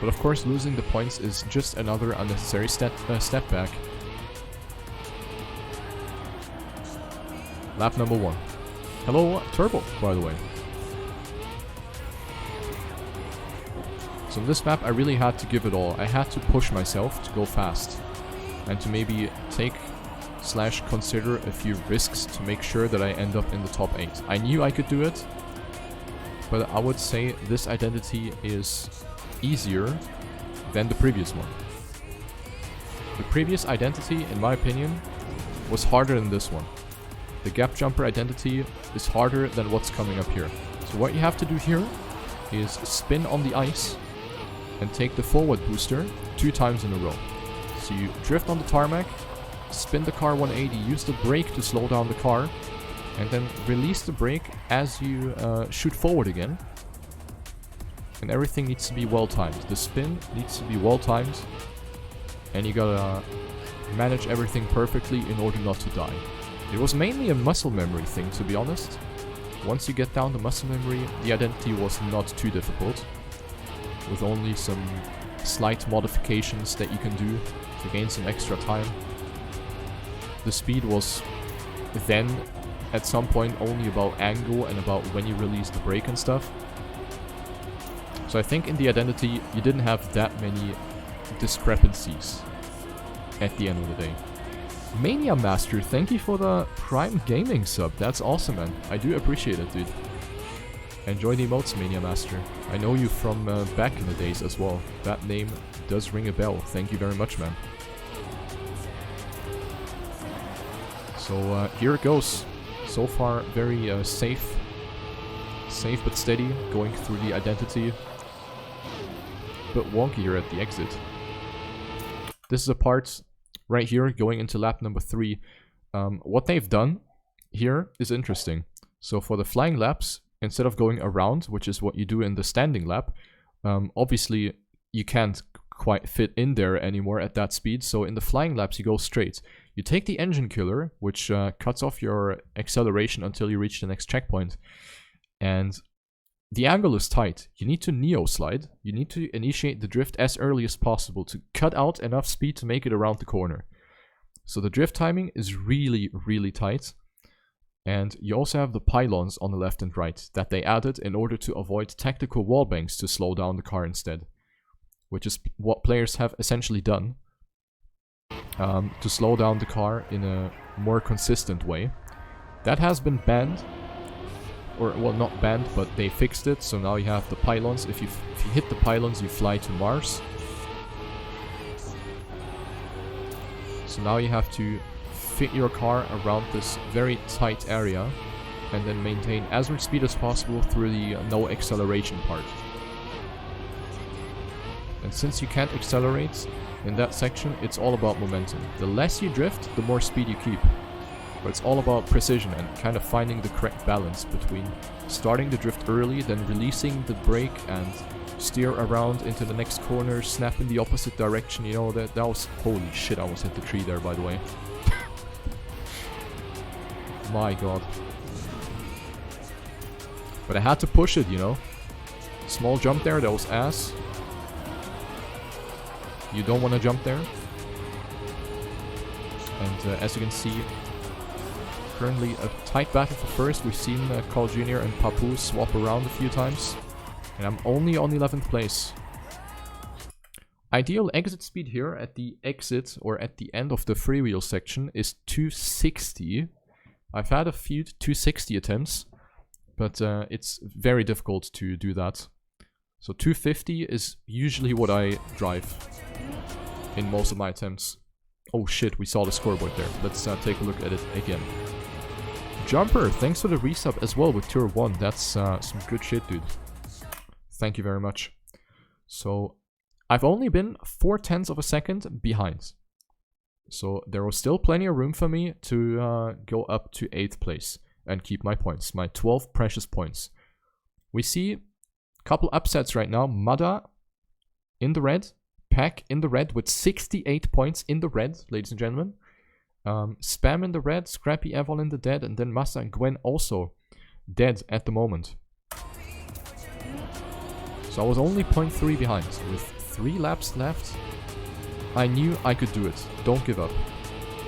But of course, losing the points is just another unnecessary step back. Lap number 1. Hello, Turbo, by the way. So on this map, I really had to give it all. I had to push myself to go fast. And to maybe take/consider a few risks to make sure that I end up in the top 8. I knew I could do it. But I would say this identity is easier than the previous one. The previous identity, in my opinion, was harder than this one. The gap jumper identity is harder than what's coming up here. So what you have to do here is spin on the ice and take the forward booster 2 times in a row. So you drift on the tarmac, spin the car 180, use the brake to slow down the car, and then release the brake as you shoot forward again. And everything needs to be well timed. The spin needs to be well timed, and you gotta manage everything perfectly in order not to die. It was mainly a muscle memory thing, to be honest. Once you get down the muscle memory, the identity was not too difficult, with only some slight modifications that you can do to gain some extra time. The speed was then, at some point, only about angle and about when you release the brake and stuff. So I think in the identity, you didn't have that many discrepancies at the end of the day. Mania Master, thank you for the Prime Gaming sub. That's awesome, man. I do appreciate it, dude. Enjoy the emotes, Mania Master. I know you from back in the days as well. That name does ring a bell. Thank you very much, man. So here it goes. So far, very safe but steady, going through the identity. Bit wonky here at the exit. This is a part right here, going into lap number 3. What they've done here is interesting. So for the flying laps, instead of going around, which is what you do in the standing lap, obviously you can't quite fit in there anymore at that speed. So in the flying laps, you go straight. You take the engine killer, which cuts off your acceleration until you reach the next checkpoint. And the angle is tight. You need to neo slide. You need to initiate the drift as early as possible to cut out enough speed to make it around the corner. So the drift timing is really, really tight. And you also have the pylons on the left and right that they added in order to avoid tactical wallbangs to slow down the car instead. Which is what players have essentially done to slow down the car in a more consistent way. That has been banned. Or, well, not banned, but they fixed it. So now you have the pylons. If you hit the pylons, you fly to Mars. So now you have to fit your car around this very tight area and then maintain as much speed as possible through the no acceleration part. And since you can't accelerate in that section, it's all about momentum. The less you drift, the more speed you keep. But it's all about precision and kind of finding the correct balance between starting the drift early, then releasing the brake and steer around into the next corner, snap in the opposite direction. You know, that was... Holy shit, I almost hit the tree there, by the way. My god. But I had to push it, you know. Small jump there, that was ass. You don't want to jump there. And as you can see, currently a tight battle for first. We've seen Carl Jr. and Papu swap around a few times. And I'm only on 11th place. Ideal exit speed here at the exit or at the end of the freewheel section is 260. I've had a few 260 attempts, but it's very difficult to do that. So 250 is usually what I drive in most of my attempts. Oh shit, we saw the scoreboard there. Let's take a look at it again. Jumper, thanks for the resub as well with Tour 1. That's some good shit, dude. Thank you very much. So, I've only been 0.4 of a second behind. So, there was still plenty of room for me to go up to 8th place and keep my points. My 12 precious points. We see a couple upsets right now. Mada in the red. Pack in the red with 68 points in the red, ladies and gentlemen. Spam in the red, Scrappy Evil in the dead, and then Massa and Gwen also dead at the moment. So I was only 0.3 behind. With 3 laps left, I knew I could do it. Don't give up.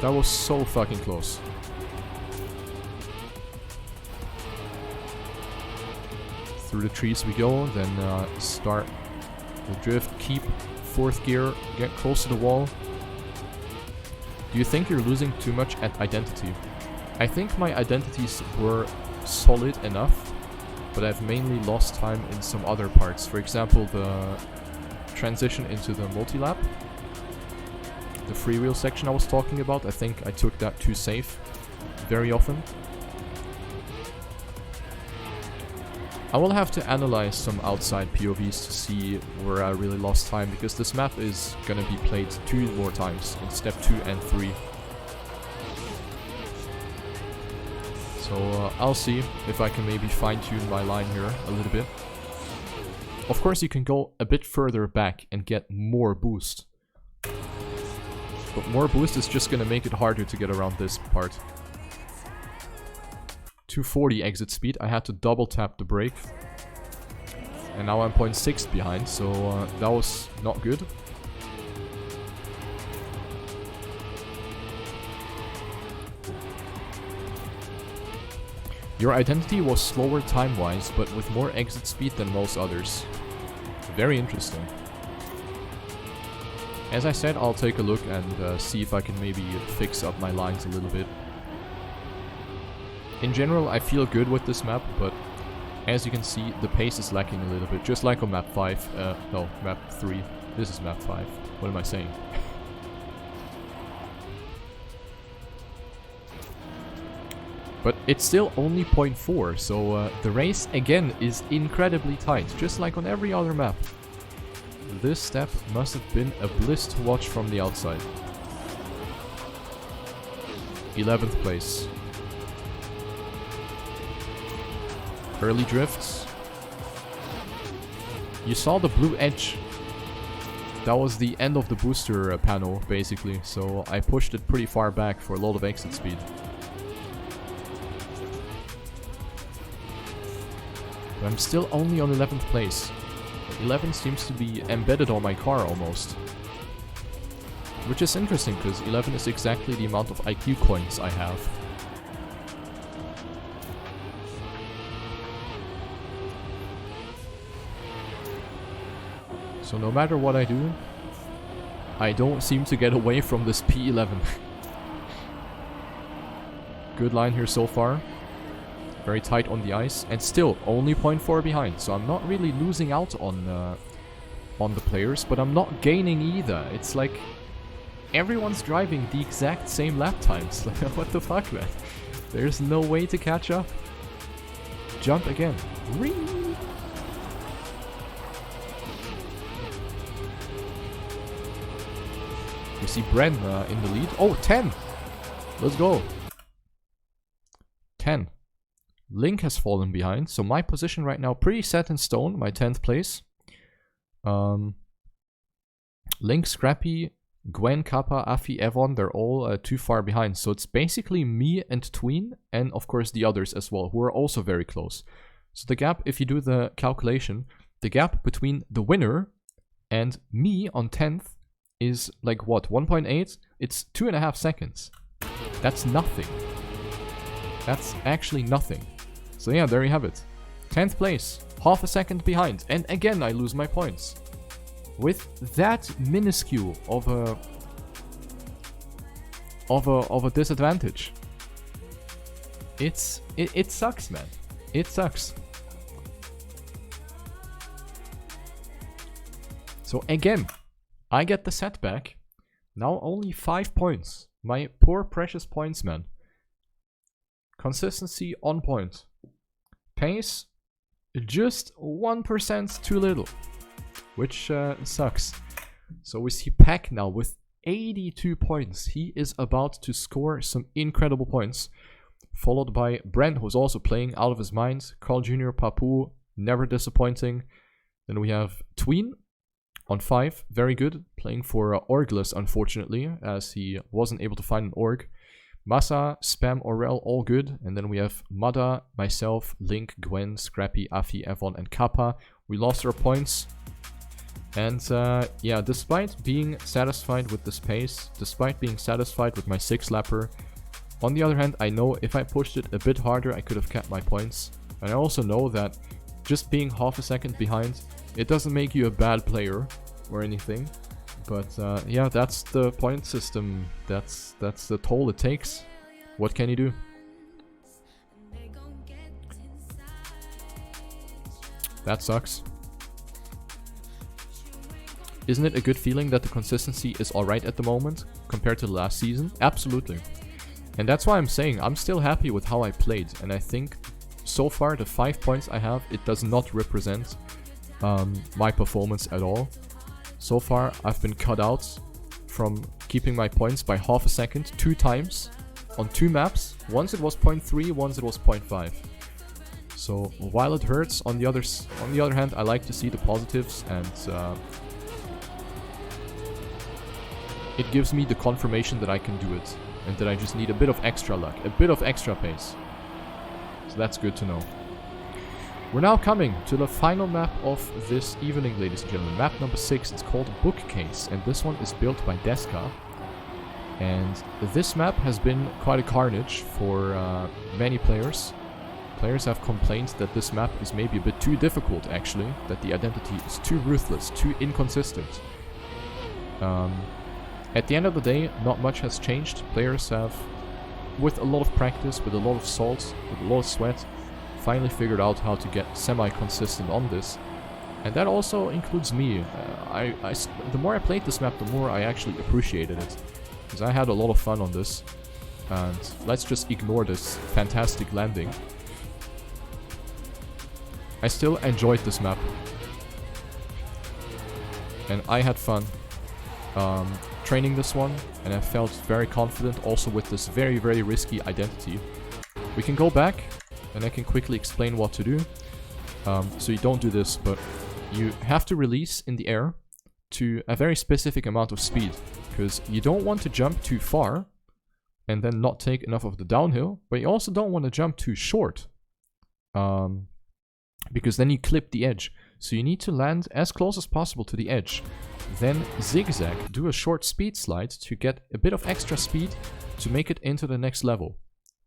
That was so fucking close. Through the trees we go, then start the drift, keep 4th gear, get close to the wall. Do you think you're losing too much at identity? I think my identities were solid enough, but I've mainly lost time in some other parts. For example, the transition into the multi-lap. The freewheel section I was talking about, I think I took that too safe very often. I will have to analyze some outside POVs to see where I really lost time, because this map is gonna be played 2 more times in step 2 and 3. So I'll see if I can maybe fine-tune my line here a little bit. Of course you can go a bit further back and get more boost. But more boost is just gonna make it harder to get around this part. 240 exit speed, I had to double tap the brake. And now I'm 0.6 behind, so that was not good. Your identity was slower time-wise, but with more exit speed than most others. Very interesting. As I said, I'll take a look and see if I can maybe fix up my lines a little bit. In general, I feel good with this map, but as you can see, the pace is lacking a little bit, just like on map 5. No, map 3. This is map 5. What am I saying? But it's still only 0.4, so the race again is incredibly tight, just like on every other map. This step must have been a bliss to watch from the outside. 11th place. Early drifts. You saw the blue edge. That was the end of the booster panel, basically. So I pushed it pretty far back for a lot of exit speed. But I'm still only on 11th place. 11 seems to be embedded on my car almost. Which is interesting, because 11 is exactly the amount of IQ coins I have. So no matter what I do, I don't seem to get away from this P11. Good line here so far. Very tight on the ice. And still, only 0.4 behind. So I'm not really losing out on the players, but I'm not gaining either. It's like everyone's driving the exact same lap times. What the fuck, man? There's no way to catch up. Jump again. Whee! We see Bren in the lead. Oh, 10! Let's go. 10. Link has fallen behind, so my position right now pretty set in stone, my 10th place. Link, Scrappy, Gwen, Kappa, Afi, Evon, they're all too far behind. So it's basically me and Tween, and of course the others as well, who are also very close. So the gap, if you do the calculation, the gap between the winner and me on 10th is like what, 1.8? It's 2.5 seconds. That's nothing. That's actually nothing. So yeah, there you have it. 10th place, half a second behind, and again I lose my points. With that minuscule of a disadvantage. It sucks, man. It sucks. So again, I get the setback. Now only 5 points. My poor precious points, man. Consistency on point. Pace, just 1% too little. Which sucks. So we see Pack now with 82 points. He is about to score some incredible points. Followed by Brent, who's also playing out of his mind. Carl Jr., Papu, never disappointing. Then we have Tween on 5, very good. Playing for Orgless, unfortunately, as he wasn't able to find an org. Masa, Spam, Aurel, all good. And then we have Mada, myself, Link, Gwen, Scrappy, Afi, Evon, and Kappa. We lost our points. And yeah, despite being satisfied with this pace, despite being satisfied with my 6-lapper, on the other hand, I know if I pushed it a bit harder, I could have kept my points. And I also know that just being half a second behind, it doesn't make you a bad player or anything. But yeah, that's the point system. That's the toll it takes. What can you do? That sucks. Isn't it a good feeling that the consistency is alright at the moment compared to last season? Absolutely. And that's why I'm saying I'm still happy with how I played. And I think so far the 5 points I have, it does not represent my performance at all. So far I've been cut out from keeping my points by half a second 2 times on 2 maps. Once it was 0.3, once it was 0.5. So while it hurts, on the other hand, I like to see the positives, and it gives me the confirmation that I can do it, and that I just need a bit of extra luck, a bit of extra pace. So that's good to know. We're now coming to the final map of this evening, ladies and gentlemen. Map number 6, it's called Bookcase, and this one is built by Deska. And this map has been quite a carnage for many players. Players have complained that this map is maybe a bit too difficult, actually, that the identity is too ruthless, too inconsistent. At the end of the day, not much has changed. Players have, with a lot of practice, with a lot of salt, with a lot of sweat, finally figured out how to get semi-consistent on this. And that also includes me. The more I played this map, the more I actually appreciated it. Because I had a lot of fun on this. And let's just ignore this fantastic landing. I still enjoyed this map. And I had fun training this one. And I felt very confident also with this very, very risky identity. We can go back and I can quickly explain what to do. So you don't do this, but you have to release in the air to a very specific amount of speed, because you don't want to jump too far and then not take enough of the downhill, but you also don't want to jump too short, because then you clip the edge. So you need to land as close as possible to the edge, then zigzag, do a short speed slide to get a bit of extra speed to make it into the next level,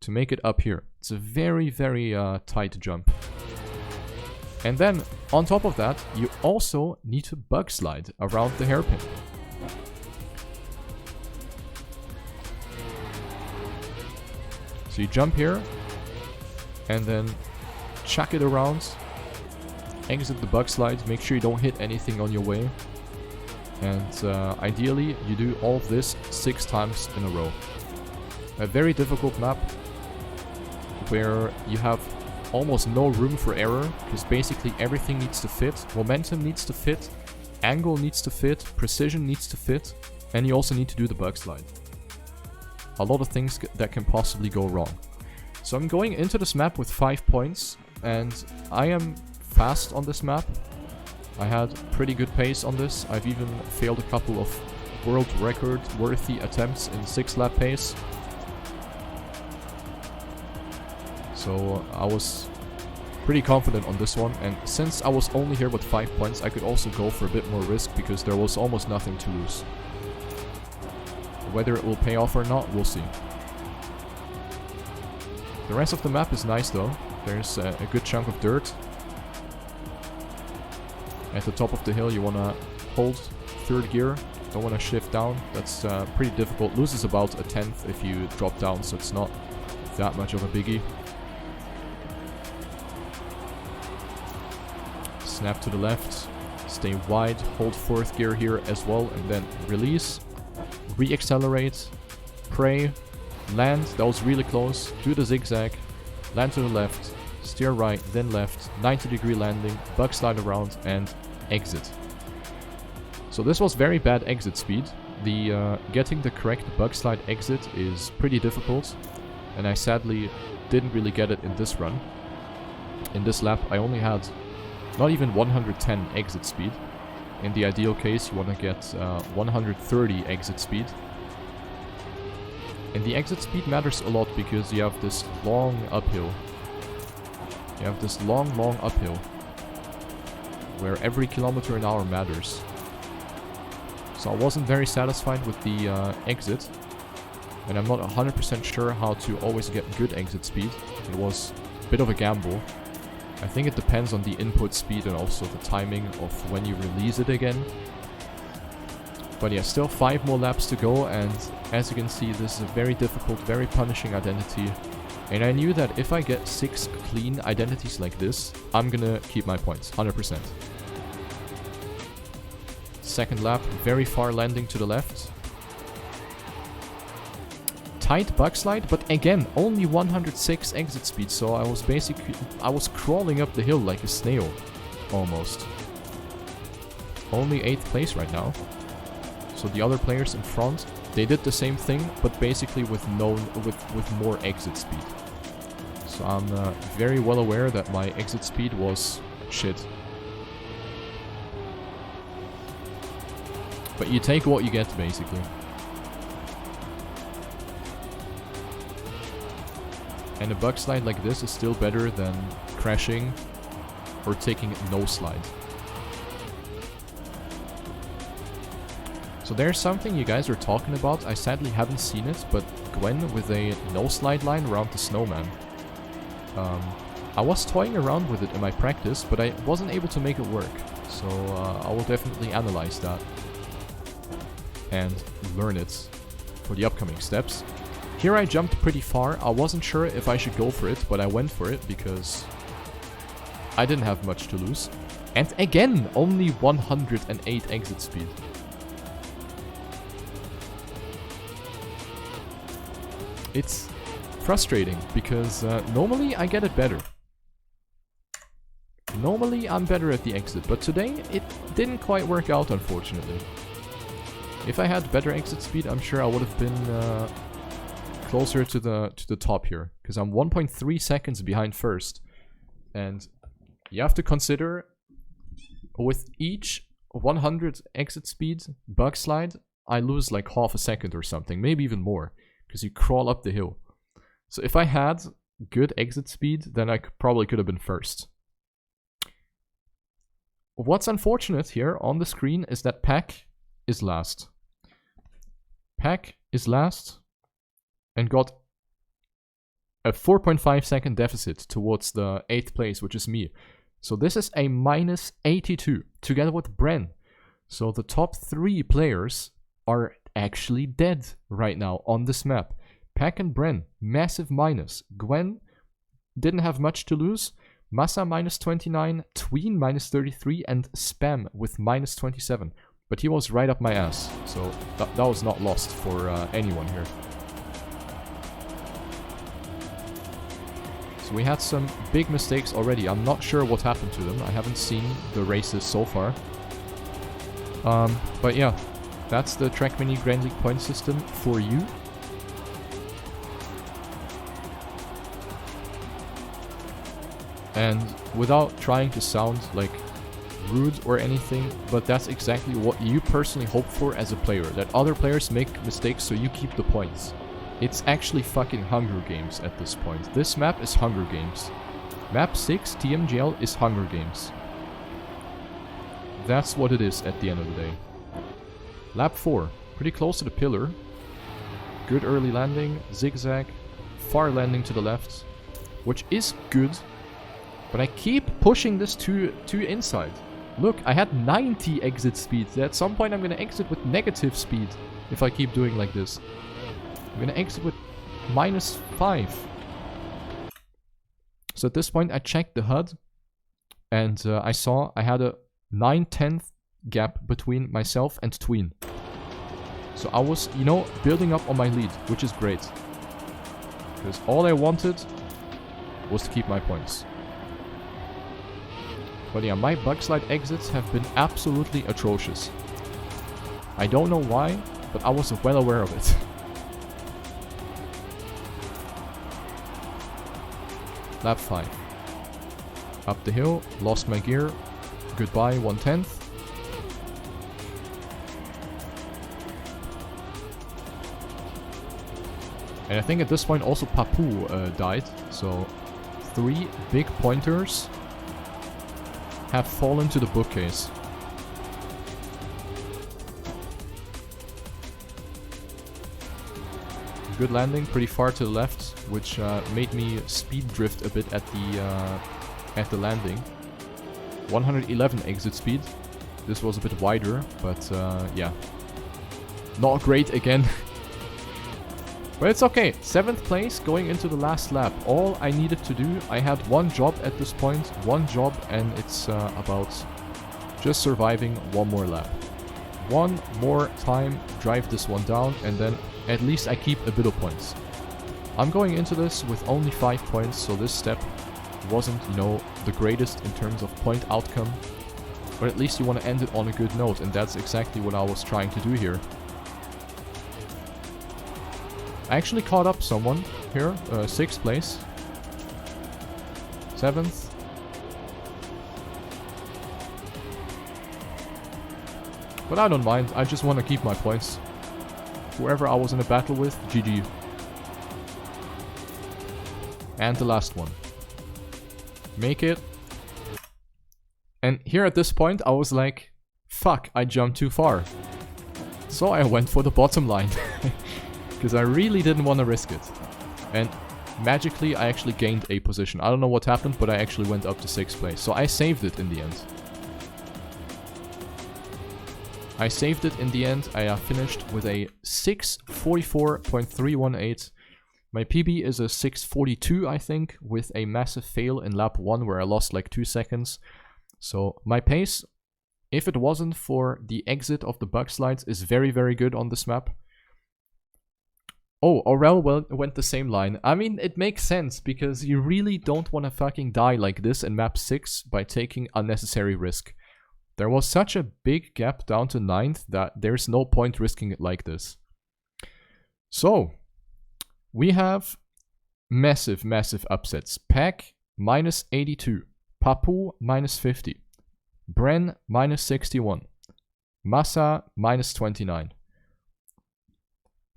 to make it up here. It's a very, very tight jump. And then, on top of that, you also need to bug slide around the hairpin. So you jump here, and then chuck it around, exit the bug slide, make sure you don't hit anything on your way. And ideally, you do all of this 6 times in a row. A very difficult map, where you have almost no room for error, because basically everything needs to fit. Momentum needs to fit, angle needs to fit, precision needs to fit, and you also need to do the bug slide. A lot of things that can possibly go wrong. So I'm going into this map with 5 points, and I am fast on this map. I had pretty good pace on this. I've even failed a couple of world record worthy attempts in 6-lap pace. So I was pretty confident on this one, and since I was only here with 5 points, I could also go for a bit more risk because there was almost nothing to lose. Whether it will pay off or not, we'll see. The rest of the map is nice though. There's a good chunk of dirt. At the top of the hill you want to hold 3rd gear, don't want to shift down. That's pretty difficult. Loses about 1/10 if you drop down, so it's not that much of a biggie. Snap to the left, stay wide, hold 4th gear here as well, and then release, re-accelerate, pray, land, that was really close, do the zigzag, land to the left, steer right, then left, 90-degree landing, bug slide around, and exit. So this was very bad exit speed. The getting the correct bug slide exit is pretty difficult, and I sadly didn't really get it in this run. In this lap I only had not even 110 exit speed. In the ideal case, you want to get 130 exit speed. And the exit speed matters a lot because you have this long uphill. You have this long uphill where every kilometer an hour matters. So I wasn't very satisfied with the exit, and I'm not 100% sure how to always get good exit speed. It was a bit of a gamble. I think it depends on the input speed and also the timing of when you release it again. But yeah, still 5 more laps to go, and as you can see, this is a very difficult, very punishing identity. And I knew that if I get 6 clean identities like this, I'm gonna keep my points, 100%. Second lap, very far landing to the left. Tight bug slide, but again, only 106 exit speed, so I was crawling up the hill like a snail, almost. Only 8th place right now. So the other players in front, they did the same thing, but basically with more exit speed. So I'm very well aware that my exit speed was shit. But you take what you get, basically. And a bug slide like this is still better than crashing or taking no slide. So there's something you guys are talking about. I sadly haven't seen it, but Gwen with a no slide line around the snowman. I was toying around with it in my practice, but I wasn't able to make it work. So I will definitely analyze that and learn it for the upcoming steps. Here I jumped pretty far. I wasn't sure if I should go for it, but I went for it because I didn't have much to lose. And again, only 108 exit speed. It's frustrating because normally I get it better. Normally I'm better at the exit, but today it didn't quite work out, unfortunately. If I had better exit speed, I'm sure I would have been closer to the top here, because I'm 1.3 seconds behind first. And you have to consider, with each 100 exit speed bug slide, I lose like half a second or something, maybe even more, because you crawl up the hill. So if I had good exit speed, then I probably could have been first. What's unfortunate here on the screen is that Pack is last. Pack is last and got a 4.5 second deficit towards the 8th place, which is me. So this is a minus 82 together with Bren. So the top 3 players are actually dead right now on this map. Pack and Bren, massive minus. Gwen didn't have much to lose. Massa minus 29, Tween minus 33, and Spam with minus 27. But he was right up my ass, so that was not lost for anyone here. So we had some big mistakes already. I'm not sure what happened to them. I haven't seen the races so far. But yeah, that's the Trackmania Grand League point system for you. And without trying to sound like rude or anything, but that's exactly what you personally hope for as a player. That other players make mistakes so you keep the points. It's actually fucking Hunger Games at this point. This map is Hunger Games. Map 6, TMGL, is Hunger Games. That's what it is at the end of the day. Lap 4, pretty close to the pillar. Good early landing, zigzag, far landing to the left, which is good. But I keep pushing this to inside. Look, I had 90 exit speed. At some point I'm gonna exit with negative speed if I keep doing like this. I'm gonna exit with minus 5. So at this point I checked the HUD and I saw I had a 9/10 gap between myself and Tween. So I was, you know, building up on my lead, which is great. Because all I wanted was to keep my points. But yeah, my bug slide exits have been absolutely atrocious. I don't know why, but I was well aware of it. Lap 5. Up the hill, lost my gear. Goodbye, 1/10. And I think at this point also Papu died, so 3 big pointers have fallen to the bookcase. Good landing, pretty far to the left, which made me speed drift a bit at the landing. 111 exit speed. This was a bit wider, but yeah, not great again. But it's okay. 7th place going into the last lap. All I needed to do, I had one job at this point, and it's about just surviving one more lap. One more time, drive this one down, and then at least I keep a bit of points. I'm going into this with only 5 points, so this step wasn't, you know, the greatest in terms of point outcome. But at least you want to end it on a good note, and that's exactly what I was trying to do here. I actually caught up someone here, 6th place, 7th. But I don't mind, I just want to keep my points. Whoever I was in a battle with, GG. And the last one. Make it. And here at this point I was like, fuck, I jumped too far. So I went for the bottom line. Because I really didn't want to risk it. And magically I actually gained a position. I don't know what happened, but I actually went up to 6th place. So I saved it in the end. I saved it in the end. I finished with a 6:44.318. My PB is a 6:42, I think, with a massive fail in lap 1 where I lost like 2 seconds. So my pace, if it wasn't for the exit of the bug slides, is very, very good on this map. Oh, Aurel went the same line. I mean, it makes sense, because you really don't want to fucking die like this in map 6 by taking unnecessary risk. There was such a big gap down to 9th that there's no point risking it like this. So, we have massive, massive upsets. Pack minus 82. Papu minus 50. Bren minus 61. Massa minus 29.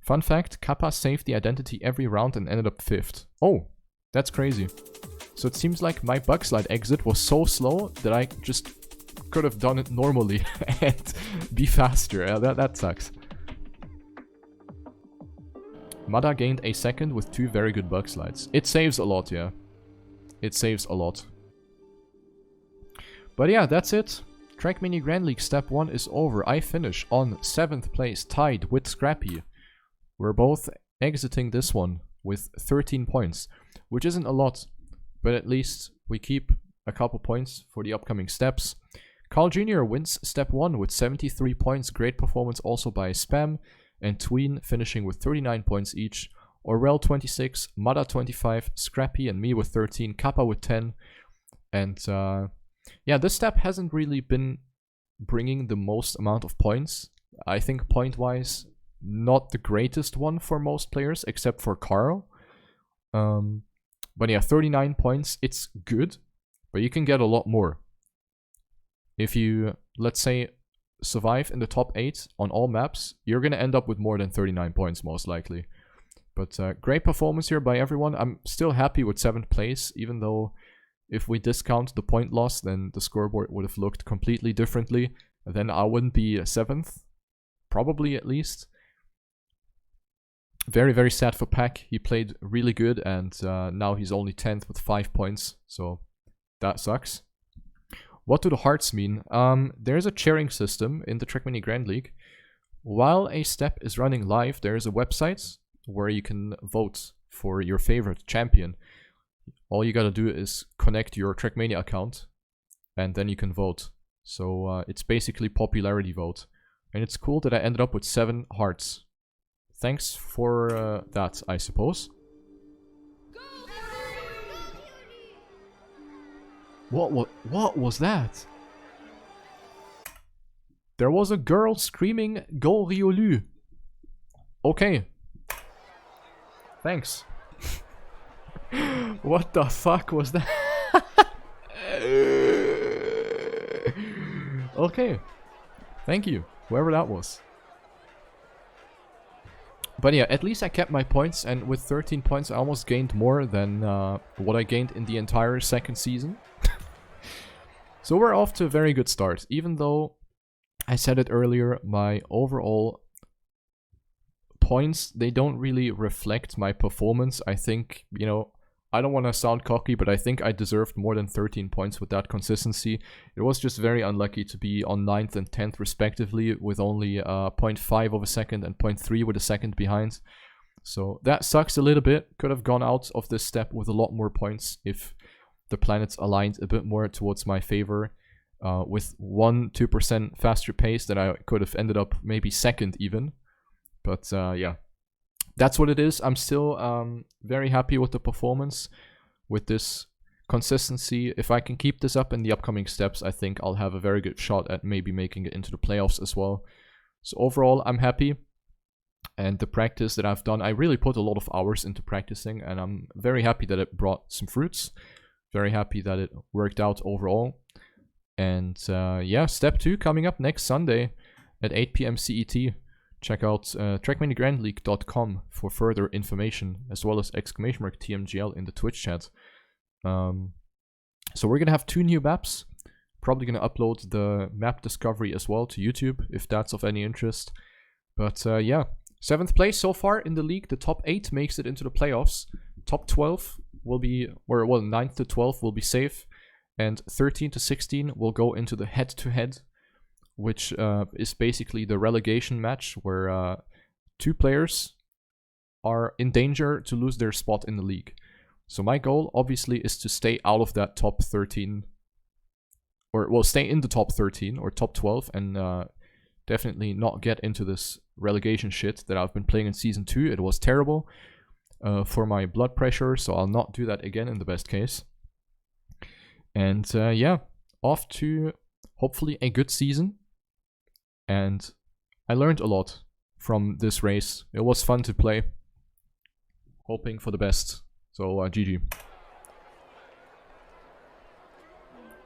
Fun fact, Kappa saved the identity every round and ended up 5th. Oh, that's crazy. So it seems like my bug slide exit was so slow that I just could have done it normally and be faster. That sucks. Mada gained a 2nd with 2 very good bug slides. It saves a lot, yeah. It saves a lot. But yeah, that's it. Trackmania Grand League Step 1 is over. I finish on 7th place, tied with Scrappy. We're both exiting this one with 13 points, which isn't a lot, but at least we keep a couple points for the upcoming steps. Carl Jr. wins Step 1 with 73 points. Great performance also by Spam and Tween finishing with 39 points each. Orel 26, Mada 25, Scrappy and me with 13, Kappa with 10. And yeah, this step hasn't really been bringing the most amount of points. I think point-wise, not the greatest one for most players, except for Carl. But yeah, 39 points, it's good, but you can get a lot more. If you, let's say, survive in the top 8 on all maps, you're going to end up with more than 39 points, most likely. But great performance here by everyone. I'm still happy with 7th place, even though if we discount the point loss, then the scoreboard would have looked completely differently. Then I wouldn't be 7th, probably at least. Very, very sad for Pack. He played really good, and now he's only 10th with 5 points, so that sucks. What do the hearts mean? There's a cheering system in the Trackmania Grand League. While a step is running live, there's a website where you can vote for your favorite champion. All you gotta do is connect your Trackmania account, and then you can vote. So it's basically popularity vote. And it's cool that I ended up with 7 hearts. Thanks for that, I suppose. What was that? There was a girl screaming "Go Riolu." Okay. Thanks. What the fuck was that? Okay. Thank you, whoever that was. But yeah, at least I kept my points, and with 13 points I almost gained more than what I gained in the entire second season. So we're off to a very good start, even though I said it earlier, my overall points, they don't really reflect my performance. I think, you know, I don't want to sound cocky, but I think I deserved more than 13 points with that consistency. It was just very unlucky to be on 9th and 10th respectively, with only 0.5 of a second and 0.3 with a second behind. So that sucks a little bit. Could have gone out of this step with a lot more points if the planets aligned a bit more towards my favor. With 1-2% faster pace, that I could have ended up maybe second even. But yeah, that's what it is. I'm still very happy with the performance, with this consistency. If I can keep this up in the upcoming steps, I think I'll have a very good shot at maybe making it into the playoffs as well. So overall, I'm happy. And the practice that I've done, I really put a lot of hours into practicing, and I'm very happy that it brought some fruits. Very happy that it worked out overall. And yeah, step 2 coming up next Sunday at 8 PM CET. Check out trackmaniagrandleague.com for further information, as well as !TMGL in the Twitch chat. So we're going to have 2 new maps. Probably going to upload the map discovery as well to YouTube, if that's of any interest. But yeah, 7th place so far in the league. The top 8 makes it into the playoffs. Top 12 will be, or well, 9th to 12th will be safe. And 13 to 16 will go into the head-to-head, which is basically the relegation match where 2 players are in danger to lose their spot in the league. So my goal, obviously, is to stay out of that top 13, or well, stay in the top 13 or top 12, and definitely not get into this relegation shit that I've been playing in Season 2. It was terrible for my blood pressure, so I'll not do that again in the best case. And yeah, off to hopefully a good season. And I learned a lot from this race. It was fun to play. Hoping for the best So GG.